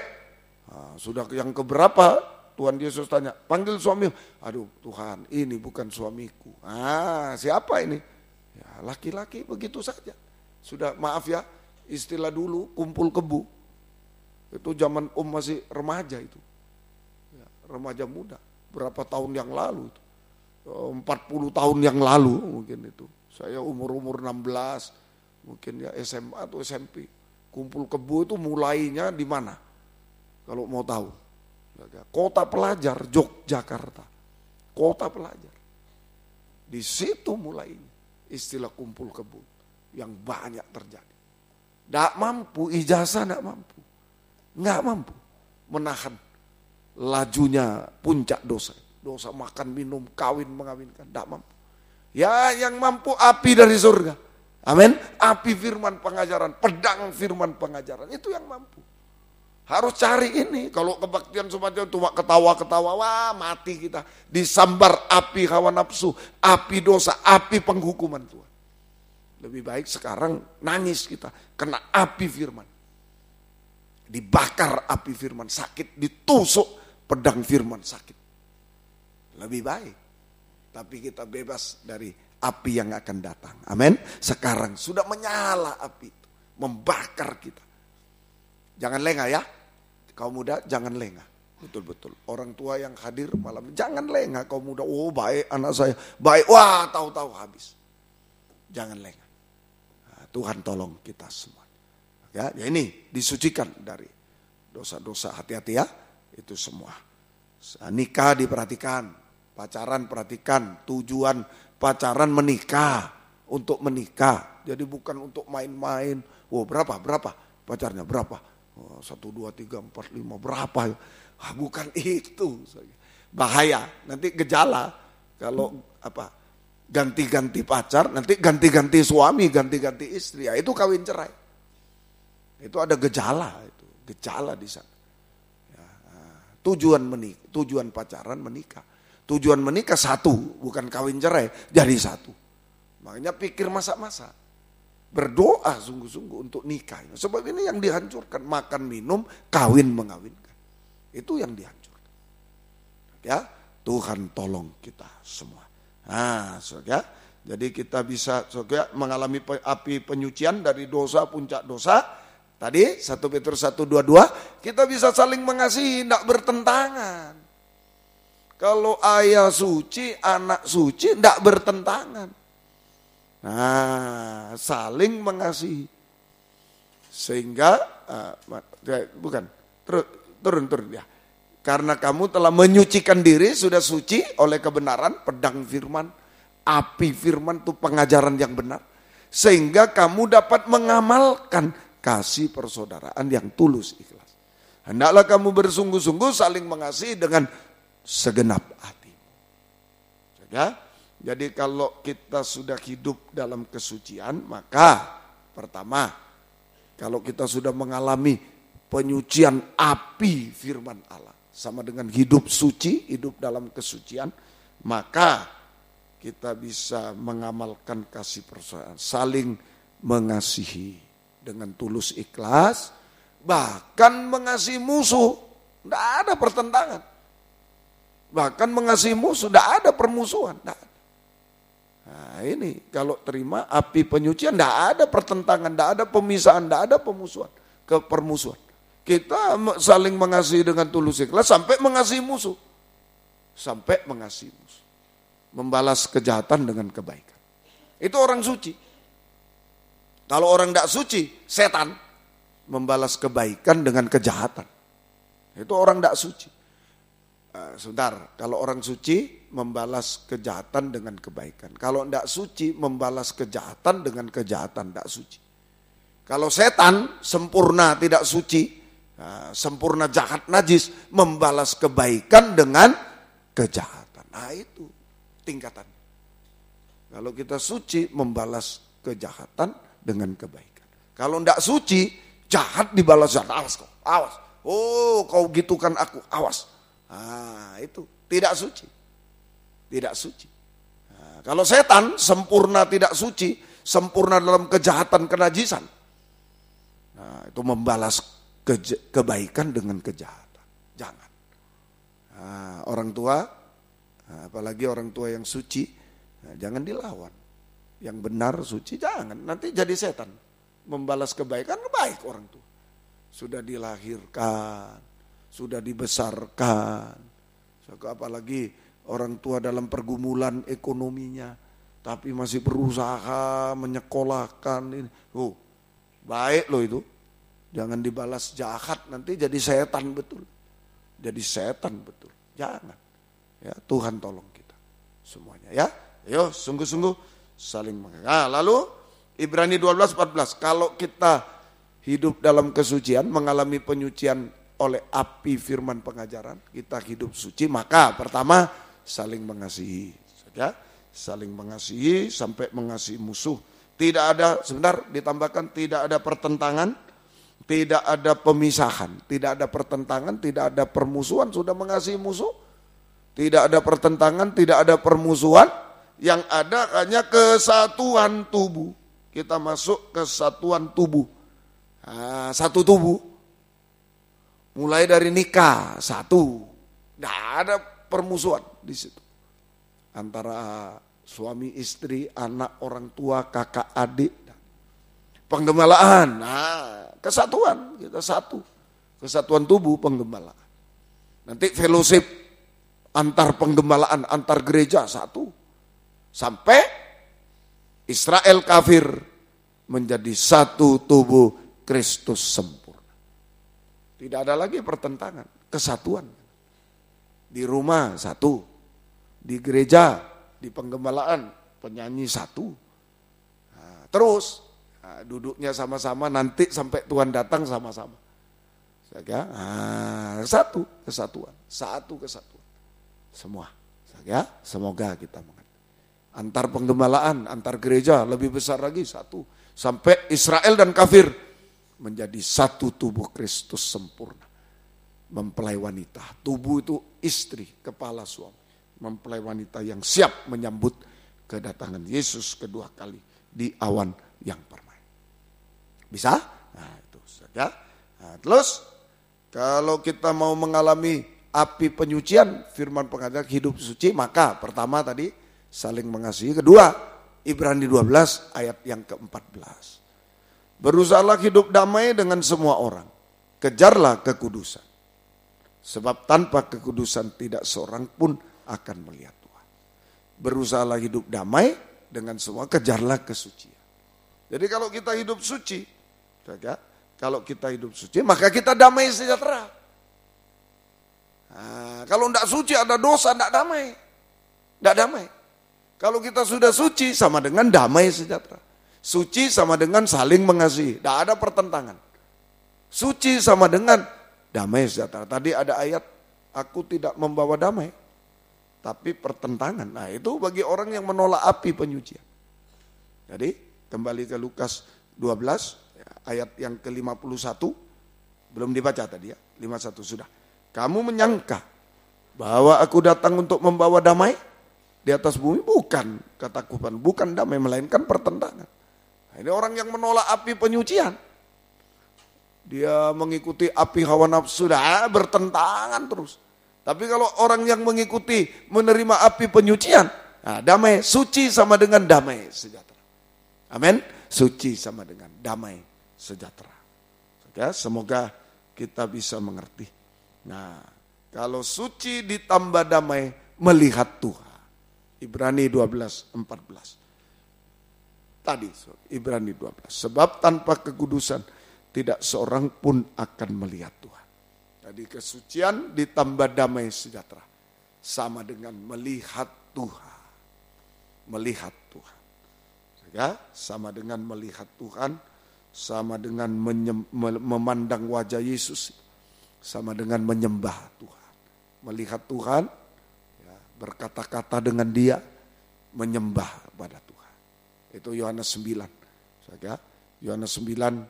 sudah yang keberapa Tuhan Yesus tanya, panggil suami. Aduh Tuhan, ini bukan suamiku. Siapa ini? Ya, laki-laki begitu saja. Sudah maaf ya, istilah dulu kumpul kebu. Itu zaman masih remaja itu. Ya, remaja muda. Berapa tahun yang lalu itu. 40 tahun yang lalu mungkin itu. Saya umur 16, mungkin ya SMA atau SMP. Kumpul kebu itu mulainya di mana? Kalau mau tahu. Kota Pelajar, Yogyakarta. Kota Pelajar. Di situ mulainya istilah kumpul kebu yang banyak terjadi. Tidak mampu, ijazah tidak mampu. Nggak mampu menahan lajunya puncak dosa. Dosa makan, minum, kawin, mengawinkan. Tidak mampu. Ya yang mampu api dari surga. Amin. Api firman pengajaran, pedang firman pengajaran. Itu yang mampu. Harus cari ini. Kalau kebaktian semacam itu ketawa-ketawa, wah mati kita. Disambar api hawa nafsu, api dosa, api penghukuman Tuhan. Lebih baik sekarang nangis kita, kena api firman. Dibakar api firman, sakit, ditusuk pedang firman, sakit. Lebih baik. Tapi kita bebas dari api yang akan datang. Amin. Sekarang sudah menyala api itu, membakar kita. Jangan lengah ya. Kaum muda jangan lengah. Betul-betul. Orang tua yang hadir malam, jangan lengah kaum muda. Oh baik anak saya, baik. Wah tahu-tahu habis. Jangan lengah. Nah, Tuhan tolong kita semua. Ya ini disucikan dari dosa-dosa, hati-hati ya. Itu semua. Nikah diperhatikan, pacaran perhatikan, tujuan pacaran menikah, untuk menikah. Jadi bukan untuk main-main. Oh berapa pacarnya berapa? 1, 2, 3, 4, 5 berapa? Bukan itu. Bahaya. Nanti gejala kalau ganti-ganti pacar, nanti ganti-ganti suami, ganti-ganti istri. Ya, itu kawin cerai. Itu ada gejala di sana. Ya, tujuan pacaran menikah. Tujuan menikah satu, bukan kawin cerai, jadi satu. Makanya pikir masa-masa. Berdoa sungguh-sungguh untuk nikah. Sebab ini yang dihancurkan, makan minum, kawin mengawinkan. Itu yang dihancurkan. Ya, Tuhan tolong kita semua. Nah, saudara, jadi kita bisa saudara mengalami api penyucian dari dosa, puncak dosa. Tadi 1 Petrus 1:22, kita bisa saling mengasihi, tidak bertentangan. Kalau ayah suci, anak suci, tidak bertentangan. Nah, saling mengasihi. Sehingga, turun ya. Karena kamu telah menyucikan diri, sudah suci oleh kebenaran, pedang firman, api firman itu pengajaran yang benar. Sehingga kamu dapat mengamalkan kasih persaudaraan yang tulus ikhlas. Hendaklah kamu bersungguh-sungguh saling mengasihi dengan segenap hati. Jadi kalau kita sudah hidup dalam kesucian, maka pertama, kalau kita sudah mengalami penyucian api firman Allah, sama dengan hidup suci, hidup dalam kesucian, maka kita bisa mengamalkan kasih persaudaraan, saling mengasihi dengan tulus ikhlas, bahkan mengasihi musuh, tidak ada pertentangan. Bahkan mengasihi musuh, tidak ada permusuhan. Tidak. Nah ini kalau terima api penyucian, tidak ada pertentangan, tidak ada pemisahan, tidak ada pemusuhan, permusuhan. Kita saling mengasihi dengan tulus ikhlas sampai mengasihi musuh. Sampai mengasihi musuh. Membalas kejahatan dengan kebaikan. Itu orang suci. Kalau orang tidak suci, setan membalas kebaikan dengan kejahatan. Itu orang tidak suci. Sebentar, kalau orang suci membalas kejahatan dengan kebaikan. Kalau tidak suci membalas kejahatan dengan kejahatan, tidak suci. Kalau setan sempurna tidak suci, sempurna jahat najis, membalas kebaikan dengan kejahatan. Nah itu tingkatan. Kalau kita suci membalas kejahatan dengan kebaikan. Kalau tidak suci, jahat dibalas jahat. Awas kau, awas. Oh kau gitukan aku, awas. Nah itu tidak suci. Tidak suci. Nah, kalau setan sempurna tidak suci, sempurna dalam kejahatan kenajisan, Nah, itu membalas kebaikan dengan kejahatan. Jangan. Nah, orang tua, apalagi orang tua yang suci, jangan dilawan. Yang benar suci jangan, nanti jadi setan. Membalas kebaikan baik orang tua. Sudah dilahirkan, sudah dibesarkan. Apalagi orang tua dalam pergumulan ekonominya, tapi masih berusaha menyekolahkan ini. Baik loh itu. Jangan dibalas jahat, nanti jadi setan betul. Jadi setan betul. Jangan. Ya, Tuhan tolong kita semuanya ya. Ayo sungguh-sungguh saling mengasihi. Nah, lalu Ibrani 12:14, kalau kita hidup dalam kesucian, mengalami penyucian oleh api firman pengajaran, kita hidup suci, maka pertama saling mengasihi. Ya, saling mengasihi sampai mengasihi musuh. Tidak ada, sebentar ditambahkan, tidak ada pertentangan, tidak ada pemisahan, tidak ada pertentangan, tidak ada permusuhan, sudah mengasihi musuh. Tidak ada pertentangan, tidak ada permusuhan, yang ada hanya kesatuan tubuh. Kita masuk kesatuan tubuh. Nah, satu tubuh. Mulai dari nikah, satu. Tidak ada permusuhan di situ. Antara suami istri, anak orang tua, kakak adik. Penggembalaan, nah kesatuan, kita satu. Kesatuan tubuh, penggembalaan. Nanti fellowship antar penggembalaan, antar gereja, satu. Sampai Israel kafir menjadi satu tubuh Kristus sempurna. Tidak ada lagi pertentangan, kesatuan. Di rumah satu, di gereja, di penggembalaan, penyanyi satu. Nah, terus duduknya sama-sama, nanti sampai Tuhan datang sama-sama. Satu kesatuan, satu kesatuan. Semua. Ya, semoga kita mengerti. Antar penggembalaan, antar gereja lebih besar lagi satu. Sampai Israel dan kafir menjadi satu tubuh Kristus sempurna. Mempelai wanita. Tubuh itu istri, kepala suami. Mempelai wanita yang siap menyambut kedatangan Yesus kedua kali di awan yang permai. Bisa? Nah, itu saja. Nah, terus kalau kita mau mengalami api penyucian, firman pengajaran hidup suci, maka pertama tadi saling mengasihi. Kedua, Ibrani 12 ayat yang ke-14. Berusahalah hidup damai dengan semua orang. Kejarlah kekudusan. Sebab tanpa kekudusan tidak seorang pun akan melihat Tuhan. Berusahalah hidup damai dengan semua, kejarlah kesucian. Jadi kalau kita hidup suci, kalau kita hidup suci, maka kita damai sejahtera. Nah, kalau tidak suci ada dosa, tidak damai. Tidak damai. Kalau kita sudah suci sama dengan damai sejahtera. Suci sama dengan saling mengasihi. Tidak ada pertentangan. Suci sama dengan damai sejahtera. Tadi ada ayat, aku tidak membawa damai, tapi pertentangan. Nah itu bagi orang yang menolak api penyucian. Jadi kembali ke Lukas 12, ayat yang ke-51. Belum dibaca tadi ya, 51 sudah. Kamu menyangka bahwa aku datang untuk membawa damai di atas bumi? Bukan ketakutan, bukan damai, melainkan pertentangan. Nah, ini orang yang menolak api penyucian. Dia mengikuti api hawa nafsu, bertentangan terus. Tapi kalau orang yang mengikuti menerima api penyucian, nah, damai, suci sama dengan damai sejahtera. Amin. Suci sama dengan damai sejahtera. Ya, semoga kita bisa mengerti. Nah, kalau suci ditambah damai, melihat Tuhan. Ibrani 12:14. Tadi Ibrani 12. Sebab tanpa kekudusan tidak seorang pun akan melihat Tuhan. Jadi kesucian ditambah damai sejahtera sama dengan melihat Tuhan. Melihat Tuhan. Ya, sama dengan melihat Tuhan, sama dengan memandang wajah Yesus, sama dengan menyembah Tuhan. Melihat Tuhan, ya, berkata-kata dengan Dia, menyembah pada Tuhan. Itu Yohanes 9. Ya, Yohanes 9,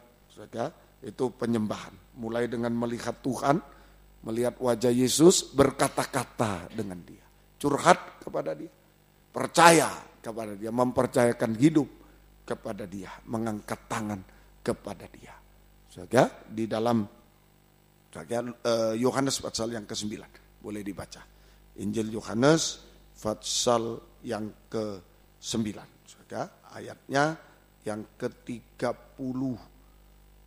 ya, itu penyembahan. Mulai dengan melihat Tuhan, melihat wajah Yesus, berkata-kata dengan Dia, curhat kepada Dia, percaya kepada Dia, mempercayakan hidup kepada Dia, mengangkat tangan kepada Dia. Saudara, di dalam Yohanes pasal yang ke-9, boleh dibaca. Injil Yohanes pasal yang ke-9. Saudara, ayatnya yang ke-30,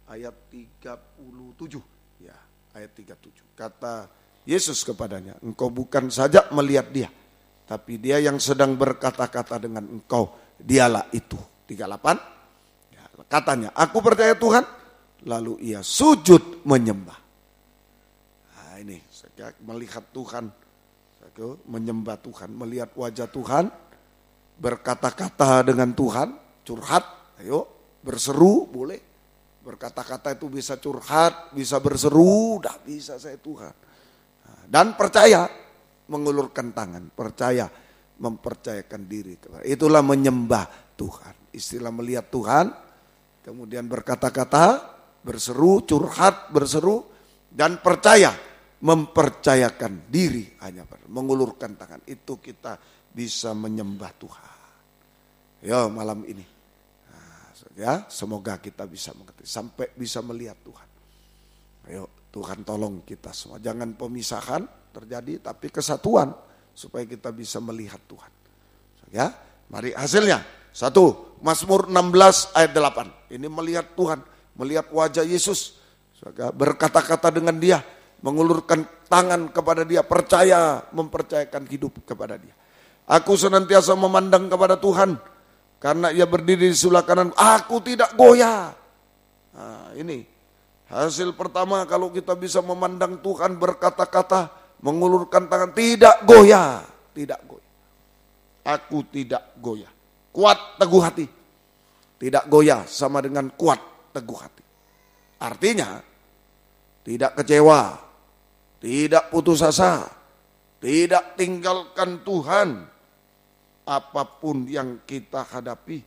ayat 37. Ya, ayat 37. Kata Yesus kepadanya, engkau bukan saja melihat dia, tapi dia yang sedang berkata-kata dengan engkau, dialah itu. 38. Ya, katanya, aku percaya Tuhan, lalu ia sujud menyembah. Nah ini, saya melihat Tuhan, saya menyembah Tuhan, melihat wajah Tuhan, berkata-kata dengan Tuhan, curhat, ayo berseru boleh. Berkata-kata itu bisa curhat, bisa berseru, dah bisa saya Tuhan. Dan percaya, mengulurkan tangan, percaya, mempercayakan diri. Itulah menyembah Tuhan. Istilah melihat Tuhan, kemudian berkata-kata, berseru, curhat, berseru, dan percaya, mempercayakan diri, hanya mengulurkan tangan. Itu kita bisa menyembah Tuhan. Ya malam ini. Ya, semoga kita bisa mengerti sampai bisa melihat Tuhan. Ayo Tuhan tolong kita semua. Jangan pemisahan terjadi tapi kesatuan supaya kita bisa melihat Tuhan. Ya, mari hasilnya. 1, Mazmur 16 ayat 8. Ini melihat Tuhan, melihat wajah Yesus. Berkata-kata dengan dia, mengulurkan tangan kepada dia, percaya, mempercayakan hidup kepada dia. Aku senantiasa memandang kepada Tuhan. Karena ia berdiri di sebelah kanan, aku tidak goyah. Nah, ini hasil pertama kalau kita bisa memandang Tuhan, berkata-kata, mengulurkan tangan, tidak goyah. Tidak goyah. Aku tidak goyah. Kuat teguh hati. Tidak goyah sama dengan kuat teguh hati. Artinya, tidak kecewa, tidak putus asa, tidak tinggalkan Tuhan. Apapun yang kita hadapi,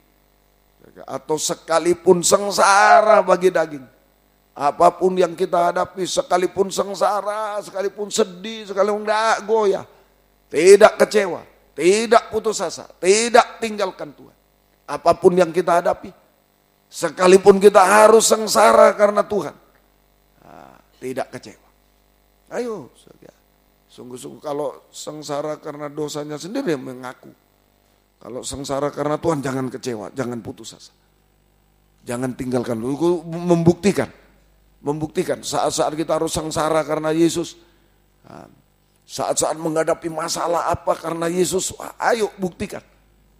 atau sekalipun sengsara bagi daging, apapun yang kita hadapi, sekalipun sengsara, sekalipun sedih, sekalipun tidak goyah, tidak kecewa, tidak putus asa, tidak tinggalkan Tuhan. Apapun yang kita hadapi, sekalipun kita harus sengsara karena Tuhan, tidak kecewa. Ayo, sungguh-sungguh kalau sengsara karena dosanya sendiri mengaku. Kalau sengsara karena Tuhan jangan kecewa, jangan putus asa. Jangan tinggalkan, membuktikan saat-saat kita harus sengsara karena Yesus. Saat-saat menghadapi masalah apa karena Yesus, ayo buktikan.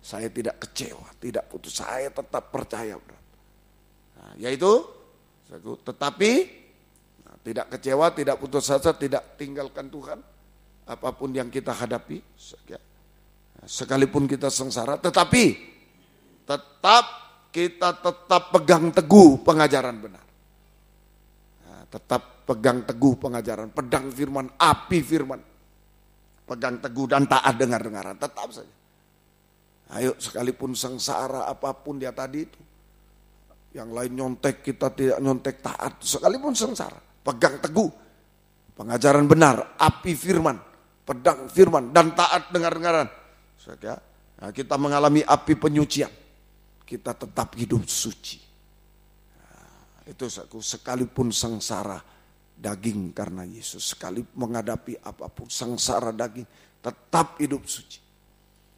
Saya tidak kecewa, tidak putus, saya tetap percaya. Yaitu, tetapi tidak kecewa, tidak putus asa, tidak tinggalkan Tuhan. Apapun yang kita hadapi, sekalipun kita sengsara, tetapi kita tetap pegang teguh pengajaran benar. Tetap pegang teguh pengajaran, pedang firman, api firman. Pegang teguh dan taat dengar-dengaran, tetap saja. Ayo sekalipun sengsara apapun dia tadi itu. Yang lain nyontek, kita tidak nyontek, taat. Sekalipun sengsara, pegang teguh pengajaran benar, api firman, pedang firman, dan taat dengar-dengaran. Nah, kita mengalami api penyucian, kita tetap hidup suci. Nah, itu sekalipun sengsara daging karena Yesus, sekali menghadapi apapun sengsara daging, tetap hidup suci.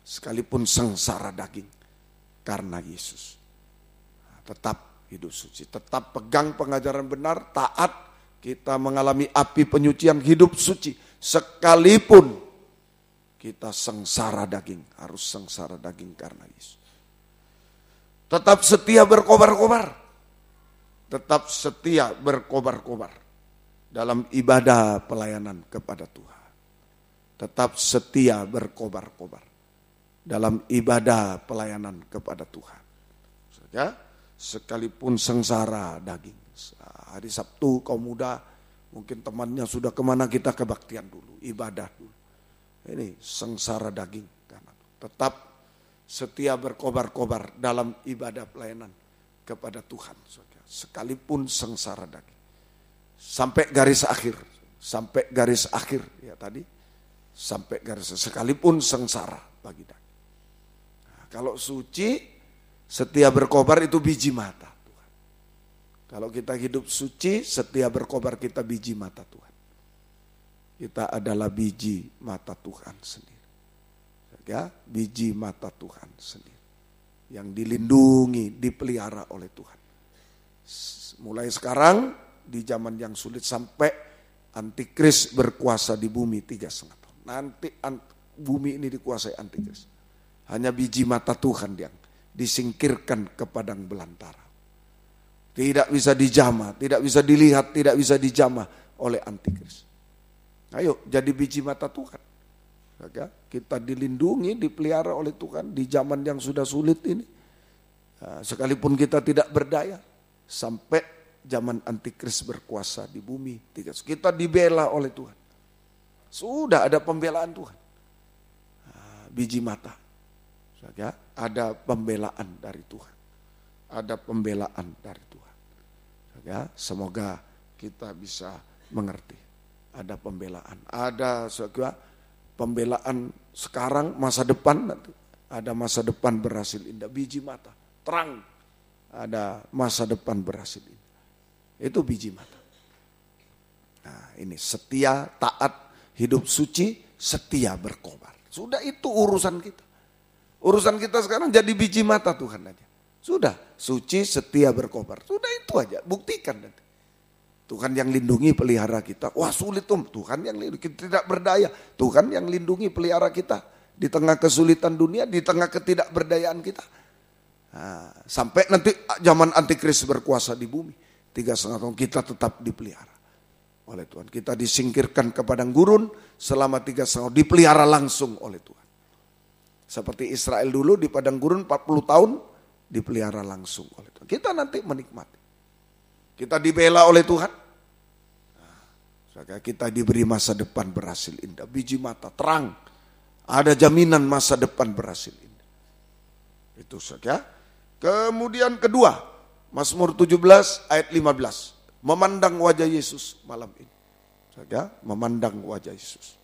Sekalipun sengsara daging karena Yesus, tetap hidup suci, tetap pegang pengajaran benar, taat, kita mengalami api penyucian, hidup suci, sekalipun kita sengsara daging, harus sengsara daging karena Yesus. Tetap setia berkobar-kobar. Tetap setia berkobar-kobar dalam ibadah pelayanan kepada Tuhan. Tetap setia berkobar-kobar dalam ibadah pelayanan kepada Tuhan. Ya, sekalipun sengsara daging. Hari Sabtu kaum muda, mungkin temannya sudah kemana, kita kebaktian dulu, ibadah dulu. Ini sengsara daging, tetap setia berkobar-kobar dalam ibadah pelayanan kepada Tuhan, sekalipun sengsara daging, sampai garis akhir ya tadi, sampai garis sekalipun sengsara bagi daging. Nah, kalau suci, setia berkobar itu biji mata Tuhan. Kalau kita hidup suci, setia berkobar, kita biji mata Tuhan. Kita adalah biji mata Tuhan sendiri. Ya, biji mata Tuhan sendiri. Yang dilindungi, dipelihara oleh Tuhan. Mulai sekarang, di zaman yang sulit sampai antikris berkuasa di bumi 3,5 tahun. Nanti bumi ini dikuasai antikris. Hanya biji mata Tuhan yang disingkirkan ke padang belantara. Tidak bisa dijamah, tidak bisa dilihat, tidak bisa dijamah oleh antikris. Ayo jadi biji mata Tuhan. Kita dilindungi, dipelihara oleh Tuhan di zaman yang sudah sulit ini. Sekalipun kita tidak berdaya, sampai zaman antikris berkuasa di bumi. Kita dibela oleh Tuhan. Sudah ada pembelaan Tuhan. Biji mata. Ada pembelaan dari Tuhan. Ada pembelaan dari Tuhan. Ya, semoga kita bisa mengerti. Ada pembelaan. Ada pembelaan sekarang, masa depan nanti. Ada masa depan berhasil indah. Biji mata, terang. Ada masa depan berhasil indah. Itu biji mata. Nah ini setia, taat, hidup suci, setia berkobar. Sudah itu urusan kita. Urusan kita sekarang jadi biji mata Tuhan aja. Sudah, suci, setia, berkobar. Sudah itu aja, buktikan nanti. Tuhan yang lindungi, pelihara kita. Wah sulit Tuhan yang lindungi, kita tidak berdaya. Tuhan yang lindungi, pelihara kita. Di tengah kesulitan dunia, di tengah ketidakberdayaan kita. Nah, sampai nanti zaman antikris berkuasa di bumi. 3,5 tahun kita tetap dipelihara oleh Tuhan. Kita disingkirkan ke padang gurun selama 3,5 tahun. Dipelihara langsung oleh Tuhan. Seperti Israel dulu di padang gurun 40 tahun. Dipelihara langsung oleh Tuhan. Kita nanti menikmati. Kita dibela oleh Tuhan. Nah, kita diberi masa depan berhasil indah. Biji mata terang. Ada jaminan masa depan berhasil indah. Itu saja. Kemudian kedua, Mazmur 17 ayat 15. Memandang wajah Yesus malam ini. Saja, memandang wajah Yesus.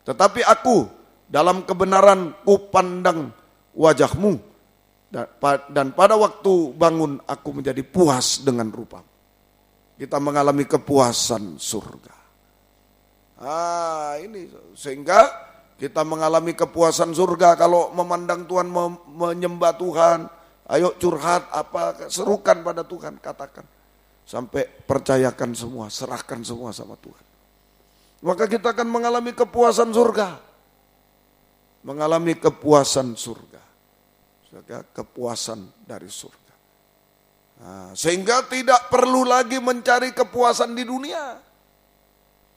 Tetapi aku dalam kebenaran ku pandang wajahmu. Dan pada waktu bangun aku menjadi puas dengan rupa. Kita mengalami kepuasan surga. Ini sehingga kita mengalami kepuasan surga kalau memandang Tuhan, menyembah Tuhan. Ayo curhat apa, serukan pada Tuhan, katakan. Sampai percayakan semua, serahkan semua sama Tuhan. Maka kita akan mengalami kepuasan surga. Mengalami kepuasan surga. Kepuasan dari surga. Nah, sehingga tidak perlu lagi mencari kepuasan di dunia.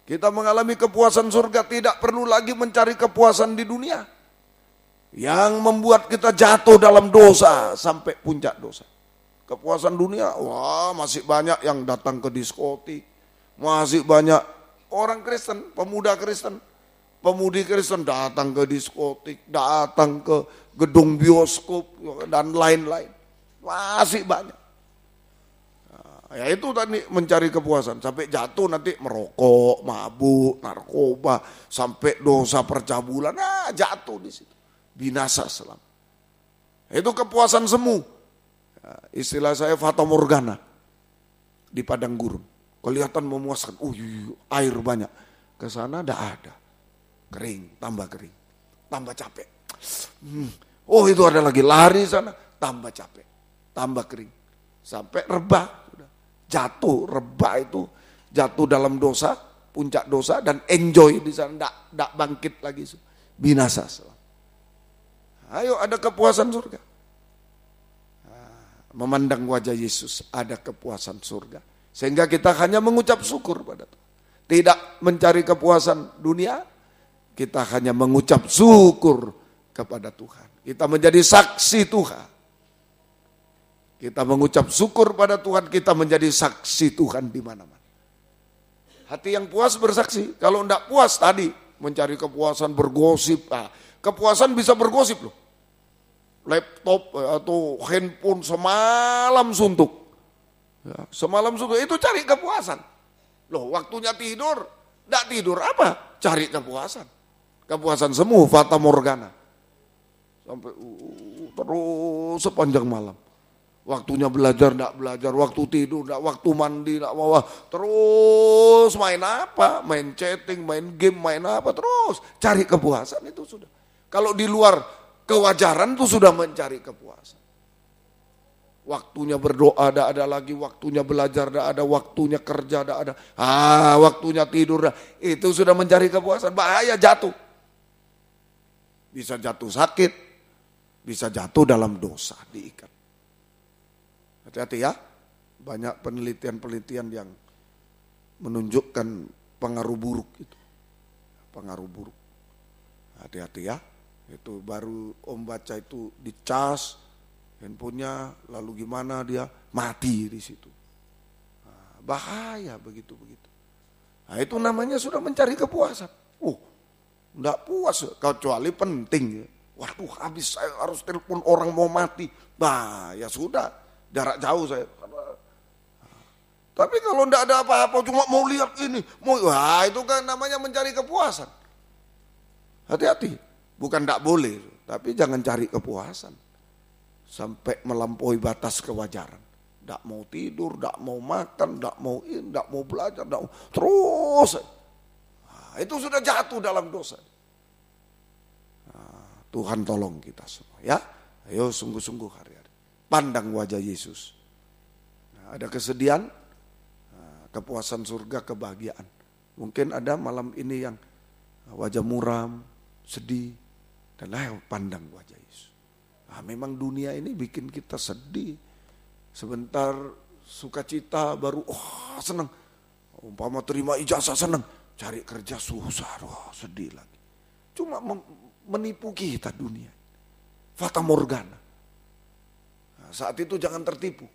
Kita mengalami kepuasan surga, tidak perlu lagi mencari kepuasan di dunia. Yang membuat kita jatuh dalam dosa sampai puncak dosa. Kepuasan dunia, wah masih banyak yang datang ke diskotik. Masih banyak orang Kristen, pemuda Kristen. Pemudi Kristen datang ke diskotik, datang ke gedung bioskop, dan lain-lain. Masih banyak. Nah, ya itu tadi mencari kepuasan. Sampai jatuh nanti merokok, mabuk, narkoba, sampai dosa percabulan. Nah jatuh di situ. Binasa selama. Itu kepuasan semu. Istilah saya fata morgana. Di padang gurun. Kelihatan memuaskan. Air banyak. Ke sana tidak ada. Kering, tambah kering, tambah capek. Oh itu ada lagi lari sana, tambah capek, tambah kering. Sampai rebah, jatuh, rebah itu jatuh dalam dosa, puncak dosa dan enjoy di sana, tidak bangkit lagi. Binasa selalu. Ayo ada kepuasan surga. Memandang wajah Yesus ada kepuasan surga. Sehingga kita hanya mengucap syukur pada Tuhan. Tidak mencari kepuasan dunia. Kita hanya mengucap syukur kepada Tuhan. Kita menjadi saksi Tuhan. Kita mengucap syukur pada Tuhan, kita menjadi saksi Tuhan di mana-mana. Hati yang puas bersaksi. Kalau tidak puas tadi mencari kepuasan bergosip. Kepuasan bisa bergosip loh. Laptop atau handphone semalam suntuk. Semalam suntuk itu cari kepuasan. Loh waktunya tidur, tidak tidur apa? Cari kepuasan. Kepuasan semu, fata morgana. Sampai terus sepanjang malam. Waktunya belajar, enggak belajar. Waktu tidur, enggak. Waktu mandi, enggak mau. Terus main apa? Main chatting, main game, main apa? Terus cari kepuasan itu sudah. Kalau di luar kewajaran itu sudah mencari kepuasan. Waktunya berdoa enggak ada lagi. Waktunya belajar enggak ada. Waktunya kerja enggak ada. Waktunya tidur enggak. Itu sudah mencari kepuasan. Bahaya jatuh. Bisa jatuh sakit. Bisa jatuh dalam dosa, diikat. Hati-hati ya, banyak penelitian-penelitian yang menunjukkan pengaruh buruk itu. Pengaruh buruk. Hati-hati ya, itu baru om baca itu dicas handphonenya, lalu gimana dia mati di situ. Bahaya begitu-begitu. Nah itu namanya sudah mencari kepuasan. Enggak puas kecuali penting ya. Waduh habis saya harus telepon orang mau mati. Nah ya sudah, jarak jauh saya. Tapi kalau enggak ada apa-apa cuma mau lihat ini. Itu kan namanya mencari kepuasan. Hati-hati, bukan enggak boleh. Tapi jangan cari kepuasan. Sampai melampaui batas kewajaran. Enggak mau tidur, enggak mau makan, enggak mau ini, enggak mau belajar. Terus. Itu sudah jatuh dalam dosa. Tuhan tolong kita semua ya. Ayo sungguh-sungguh hari-hari. Pandang wajah Yesus. Ada kesedihan, kepuasan surga, kebahagiaan. Mungkin ada malam ini yang wajah muram, sedih. Dan ayo pandang wajah Yesus. Memang dunia ini bikin kita sedih. Sebentar sukacita baru senang. Umpama terima ijazah senang. Cari kerja susah, sedih lagi. Cuma menipu kita dunia. Fata morgana. Saat itu jangan tertipu.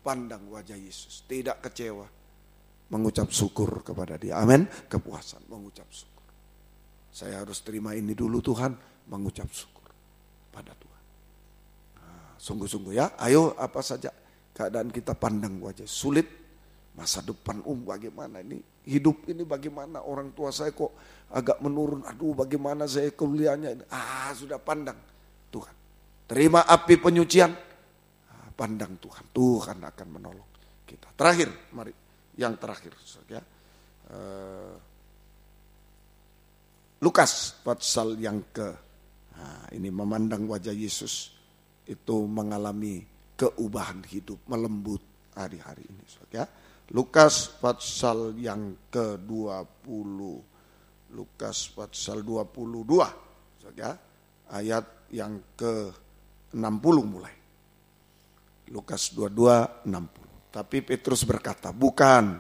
Pandang wajah Yesus. Tidak kecewa. Mengucap syukur kepada dia. Amin. Kepuasan. Mengucap syukur. Saya harus terima ini dulu Tuhan. Mengucap syukur pada Tuhan. Sungguh-sungguh ya. Ayo apa saja keadaan kita pandang wajah. Sulit. Masa depan bagaimana ini. Hidup ini bagaimana. Orang tua saya kok agak menurun. Aduh bagaimana saya kuliahnya ini. Sudah pandang Tuhan. Terima api penyucian. Pandang Tuhan. Tuhan akan menolong kita. Terakhir, mari. Yang terakhir. Ya. Lukas pasal yang ini memandang wajah Yesus. Itu mengalami keubahan hidup. Melembut hari-hari ini. Ya. Lukas pasal yang ke-20. Lukas pasal 22. Ya. Ayat yang ke-60 mulai. Lukas 22, 60. Tapi Petrus berkata, bukan,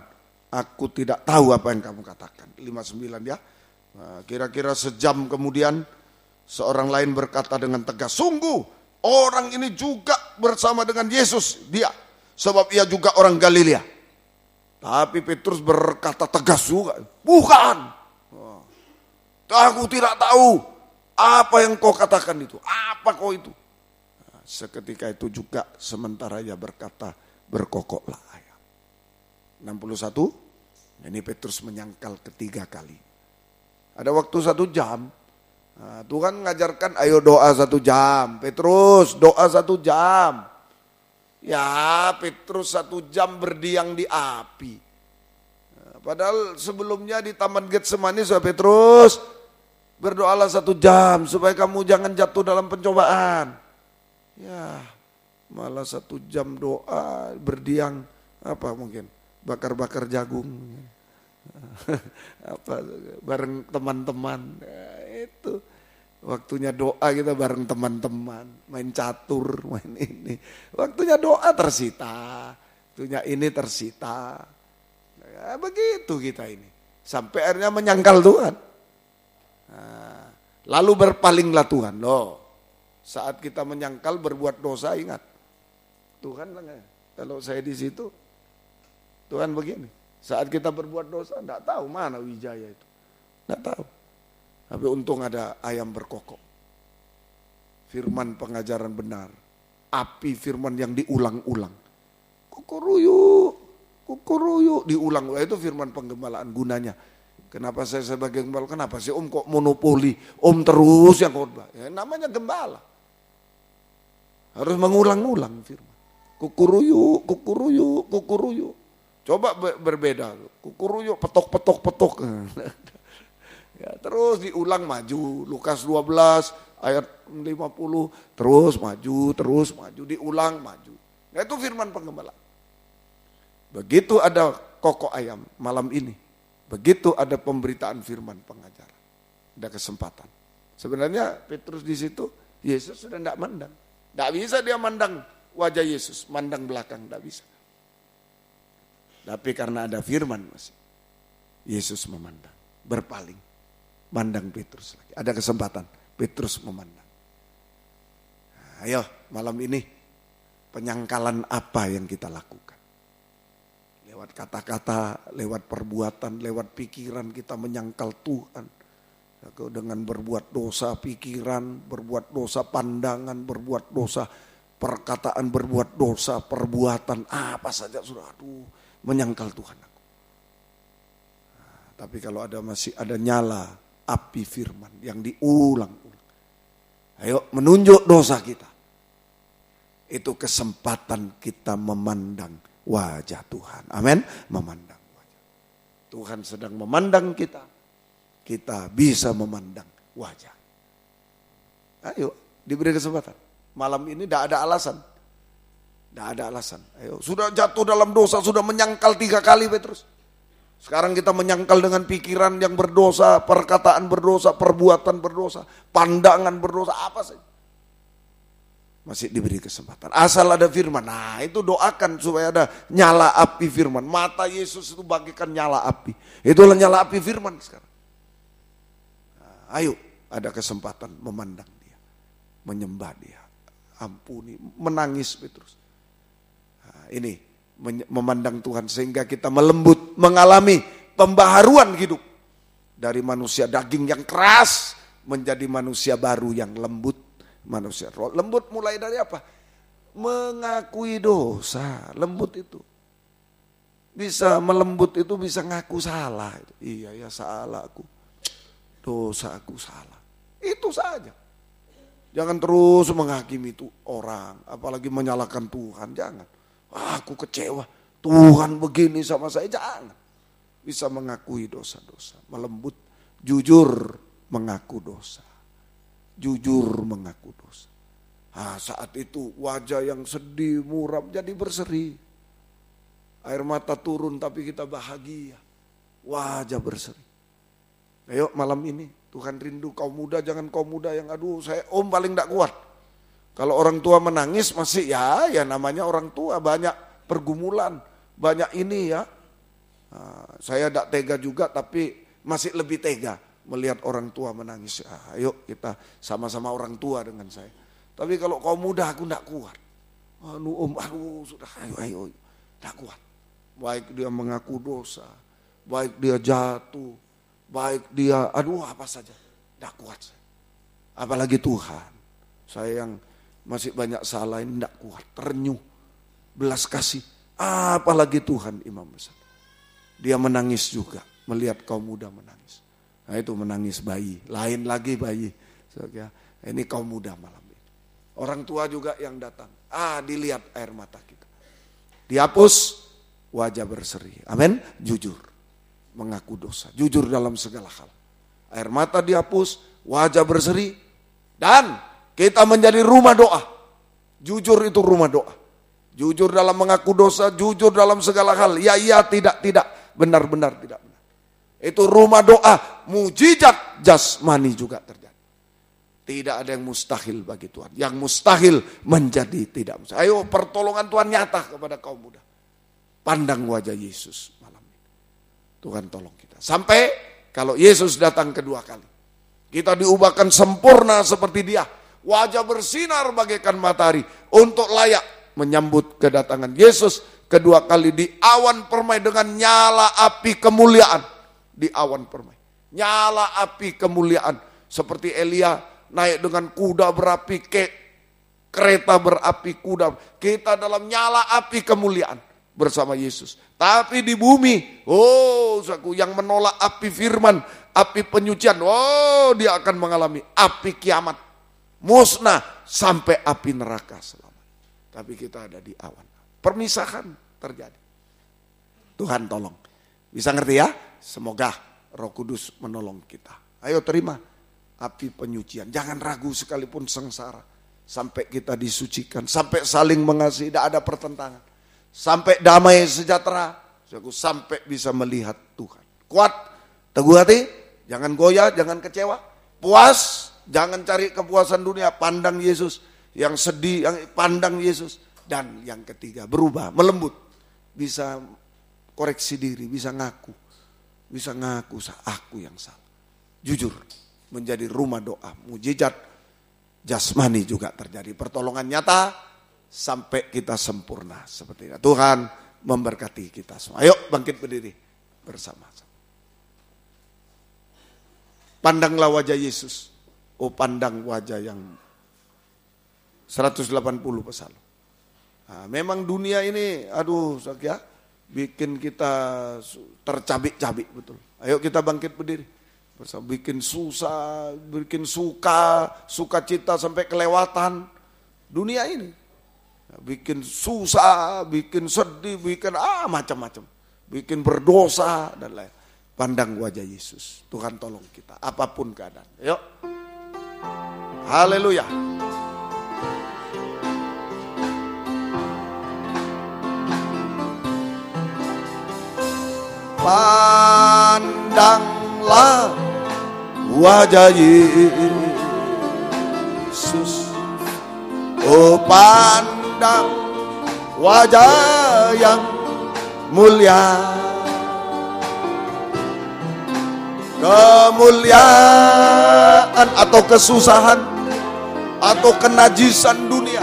aku tidak tahu apa yang kamu katakan. 59 ya. Kira-kira sejam kemudian seorang lain berkata dengan tegas, sungguh orang ini juga bersama dengan Yesus. Dia, sebab ia juga orang Galilea. Tapi Petrus berkata tegas juga, bukan. Aku tidak tahu apa yang kau katakan itu. Apa kau itu? Seketika itu juga sementara ia berkata, berkokoklah ayam. 61, ini Petrus menyangkal ketiga kali. Ada waktu 1 jam. Tuhan mengajarkan ayo doa 1 jam. Petrus doa 1 jam. Ya Petrus 1 jam berdiam di api. Padahal sebelumnya di Taman Getsemani sudah Petrus berdoalah 1 jam supaya kamu jangan jatuh dalam pencobaan. Ya malah 1 jam doa berdiam apa mungkin bakar-bakar jagung. Apa bareng teman-teman. Itu waktunya doa kita bareng teman-teman, main catur, main ini. Waktunya doa tersita, waktunya ini tersita. Ya, begitu kita ini. Sampai akhirnya menyangkal Tuhan. Lalu berpalinglah Tuhan. Loh, saat kita menyangkal berbuat dosa ingat. Tuhan kalau saya di situ, Tuhan begini. Saat kita berbuat dosa, enggak tahu mana Wijaya itu. Enggak tahu. Tapi untung ada ayam berkokok. Firman pengajaran benar. Api firman yang diulang-ulang. Kukuruyu, diulang. Itu firman penggembalaan gunanya. Kenapa saya sebagai gembala? Kenapa sih Om kok monopoli? Om terus yang khotbah. Ya, namanya gembala. Harus mengulang-ulang firman. Kukuruyu, kukuruyu, kukuruyu. Coba berbeda, kukuruyu, petok. Ya, terus diulang maju, Lukas 12 ayat 50, terus maju, diulang maju. Nah, itu firman penggembala. Begitu ada kokok ayam malam ini, begitu ada pemberitaan firman pengajaran, ada kesempatan. Sebenarnya Petrus di situ, Yesus sudah tidak mandang. Tidak bisa dia mandang wajah Yesus, mandang belakang, tidak bisa. Tapi karena ada firman masih, Yesus memandang, berpaling, mandang Petrus lagi. Ada kesempatan, Petrus memandang. Nah, ayo malam ini, penyangkalan apa yang kita lakukan? Lewat kata-kata, lewat perbuatan, lewat pikiran kita menyangkal Tuhan. Dengan berbuat dosa pikiran, berbuat dosa pandangan, berbuat dosa perkataan, berbuat dosa perbuatan, apa saja sudah menyangkal Tuhan aku. Nah, tapi kalau masih ada nyala api firman yang diulang-ulang, ayo menunjuk dosa kita. Itu kesempatan kita memandang wajah Tuhan. Amin. Memandang wajah. Tuhan sedang memandang kita. Kita bisa memandang wajah. Ayo, diberi kesempatan. Malam ini tidak ada alasan. Tidak ada alasan. Ayo, sudah jatuh dalam dosa, sudah menyangkal 3 kali Petrus. Sekarang kita menyangkal dengan pikiran yang berdosa, perkataan berdosa, perbuatan berdosa, pandangan berdosa, apa sih? Masih diberi kesempatan. Asal ada firman. Nah, itu doakan supaya ada nyala api firman. Mata Yesus itu bagikan nyala api. Itulah nyala api firman sekarang. Ayo, ada kesempatan memandang dia, menyembah dia, ampuni, menangis Petrus. Nah, ini memandang Tuhan sehingga kita melembut, mengalami pembaharuan hidup dari manusia daging yang keras menjadi manusia baru yang lembut, manusia roh. Lembut mulai dari apa? Mengakui dosa, lembut itu. Bisa melembut itu bisa ngaku salah. Iya ya salah aku. Dosa aku salah. Itu saja. Jangan terus menghakimi itu orang. Apalagi menyalahkan Tuhan. Jangan. Aku kecewa. Tuhan begini sama saya. Jangan. Bisa mengakui dosa-dosa. Melembut. Jujur mengaku dosa. Jujur mengaku dosa. Nah, saat itu wajah yang sedih, muram jadi berseri. Air mata turun tapi kita bahagia. Wajah berseri. Ayo malam ini Tuhan rindu kaum muda, jangan kaum muda yang aduh saya paling tidak kuat. Kalau orang tua menangis masih ya namanya orang tua, banyak pergumulan, banyak ini ya. Nah, saya tidak tega juga tapi masih lebih tega melihat orang tua menangis. Ayo kita sama-sama orang tua dengan saya. Tapi kalau kaum muda aku tidak kuat. Aduh sudah ayo tidak kuat. Baik dia mengaku dosa, baik dia jatuh, baik dia, apa saja, tidak kuat saya. Apalagi Tuhan, saya yang masih banyak salah ini tidak kuat, terenyuh, belas kasih. Apalagi Tuhan imam besar. Dia menangis juga, melihat kaum muda menangis. Nah itu menangis bayi, lain lagi bayi. Ini kaum muda malam ini. Orang tua juga yang datang, dilihat air mata kita. Dihapus, wajah berseri, amin, jujur. Mengaku dosa, jujur dalam segala hal. Air mata dihapus, wajah berseri, dan kita menjadi rumah doa. Jujur itu rumah doa. Jujur dalam mengaku dosa, jujur dalam segala hal. Ya, tidak, benar, tidak benar. Itu rumah doa, mujizat jasmani juga terjadi. Tidak ada yang mustahil bagi Tuhan. Yang mustahil menjadi tidak mustahil. Ayo pertolongan Tuhan nyata kepada kaum muda. Pandang wajah Yesus malam ini. Tuhan tolong kita. Sampai kalau Yesus datang kedua kali. Kita diubahkan sempurna seperti dia. Wajah bersinar bagaikan matahari. Untuk layak menyambut kedatangan Yesus kedua kali di awan permai dengan nyala api kemuliaan. Di awan permai. Nyala api kemuliaan. Seperti Elia naik dengan kuda berapi, kereta berapi, kuda. Kita dalam nyala api kemuliaan bersama Yesus. Tapi di bumi, yang menolak api firman, api penyucian, dia akan mengalami api kiamat. Musnah sampai api neraka selama. tapi kita ada di awan. Permisahan terjadi. Tuhan tolong. Bisa ngerti ya? Semoga Roh Kudus menolong kita. Ayo terima api penyucian. Jangan ragu sekalipun sengsara. Sampai kita disucikan. Sampai saling mengasihi. Tidak ada pertentangan. Sampai damai sejahtera. Sampai bisa melihat Tuhan. Kuat. Teguh hati. Jangan goyah. Jangan kecewa. Puas. Jangan cari kepuasan dunia. Pandang Yesus. Yang sedih. Yang pandang Yesus. Dan yang ketiga. Berubah. Melembut. Bisa koreksi diri. Bisa ngaku. Bisa ngaku aku yang salah. Jujur. Menjadi rumah doa. Mujizat jasmani juga terjadi. Pertolongan nyata sampai kita sempurna seperti itu. Tuhan memberkati kita semua. Ayo bangkit berdiri bersama-sama. Pandanglah wajah Yesus. Oh, pandang wajah yang 180 pesalm. Nah, memang dunia ini ya, bikin kita tercabik-cabik betul. Ayo kita bangkit berdiri. Bikin susah, bikin sukacita sampai kelewatan dunia ini. Bikin susah, bikin sedih, bikin macam-macam. Bikin berdosa dan lain. Pandang wajah Yesus. Tuhan tolong kita apapun keadaan. Yuk. Haleluya. Pandanglah wajah Yesus. Oh, pandang wajah yang mulia. Kemuliaan atau kesusahan atau kenajisan dunia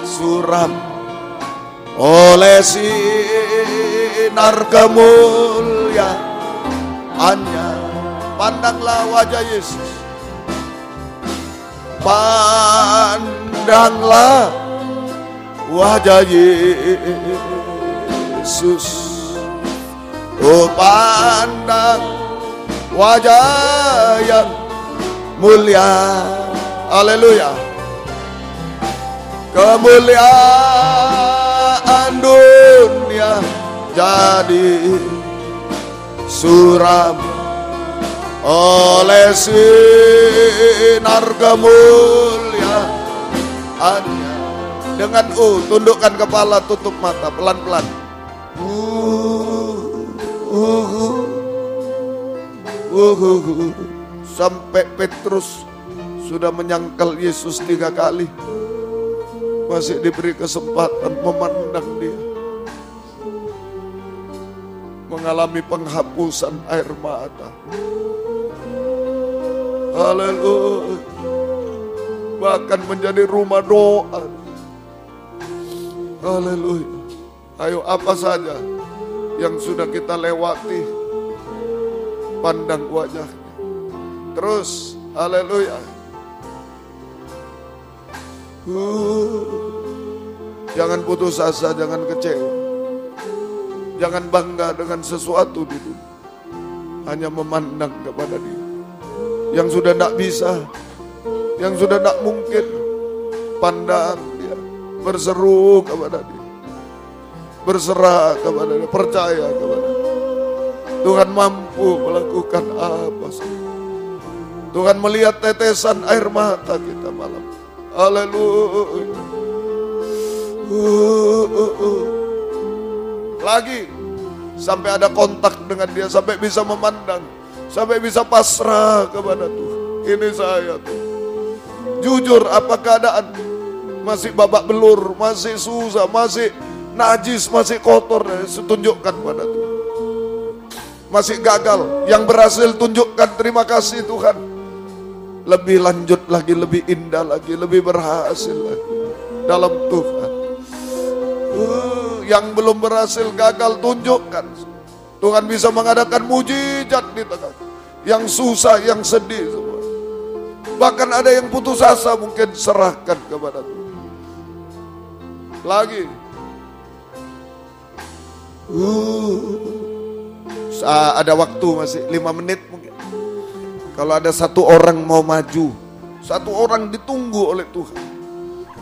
suram oleh sinar kemuliaannya. Pandanglah wajah Yesus. Pandanglah wajah Yesus. Oh, pandang wajah yang mulia. Haleluya. Kemuliaan dunia jadi suram oleh sinar kemuliaannya. Dengan tundukkan kepala, tutup mata pelan-pelan. Sampai Petrus sudah menyangkal Yesus 3 kali, masih diberi kesempatan memandang dia, mengalami penghapusan air mata. Haleluya. Bahkan menjadi rumah doa. Haleluya. Ayo, apa saja yang sudah kita lewati, pandang wajahnya. Terus, haleluya. Jangan putus asa, jangan kecewa. Jangan bangga dengan sesuatu di dunia. Hanya memandang kepada dia. Yang sudah tidak bisa, yang sudah tidak mungkin, pandang dia. Berseru kepada dia. Berserah kepada dia, percaya kepada dia. Tuhan mampu melakukan apa saja. Tuhan melihat tetesan air mata kita malam. Haleluya. Lagi sampai ada kontak dengan dia, sampai bisa memandang, sampai bisa pasrah kepada Tuhan. Ini saya tuh. Jujur, apa keadaan? Masih babak belur, masih susah, masih najis, masih kotor. Tunjukkan pada Tuhan. Masih gagal, yang berhasil tunjukkan terima kasih Tuhan. Lebih lanjut lagi, lebih indah lagi, lebih berhasil lagi dalam Tuhan. Yang belum berhasil, gagal, tunjukkan. Tuhan bisa mengadakan mujizat di tengah. Yang susah, yang sedih semua. Bahkan ada yang putus asa, mungkin serahkan kepada Tuhan. Lagi. Ada waktu masih 5 menit mungkin. Kalau ada satu orang mau maju, satu orang ditunggu oleh Tuhan,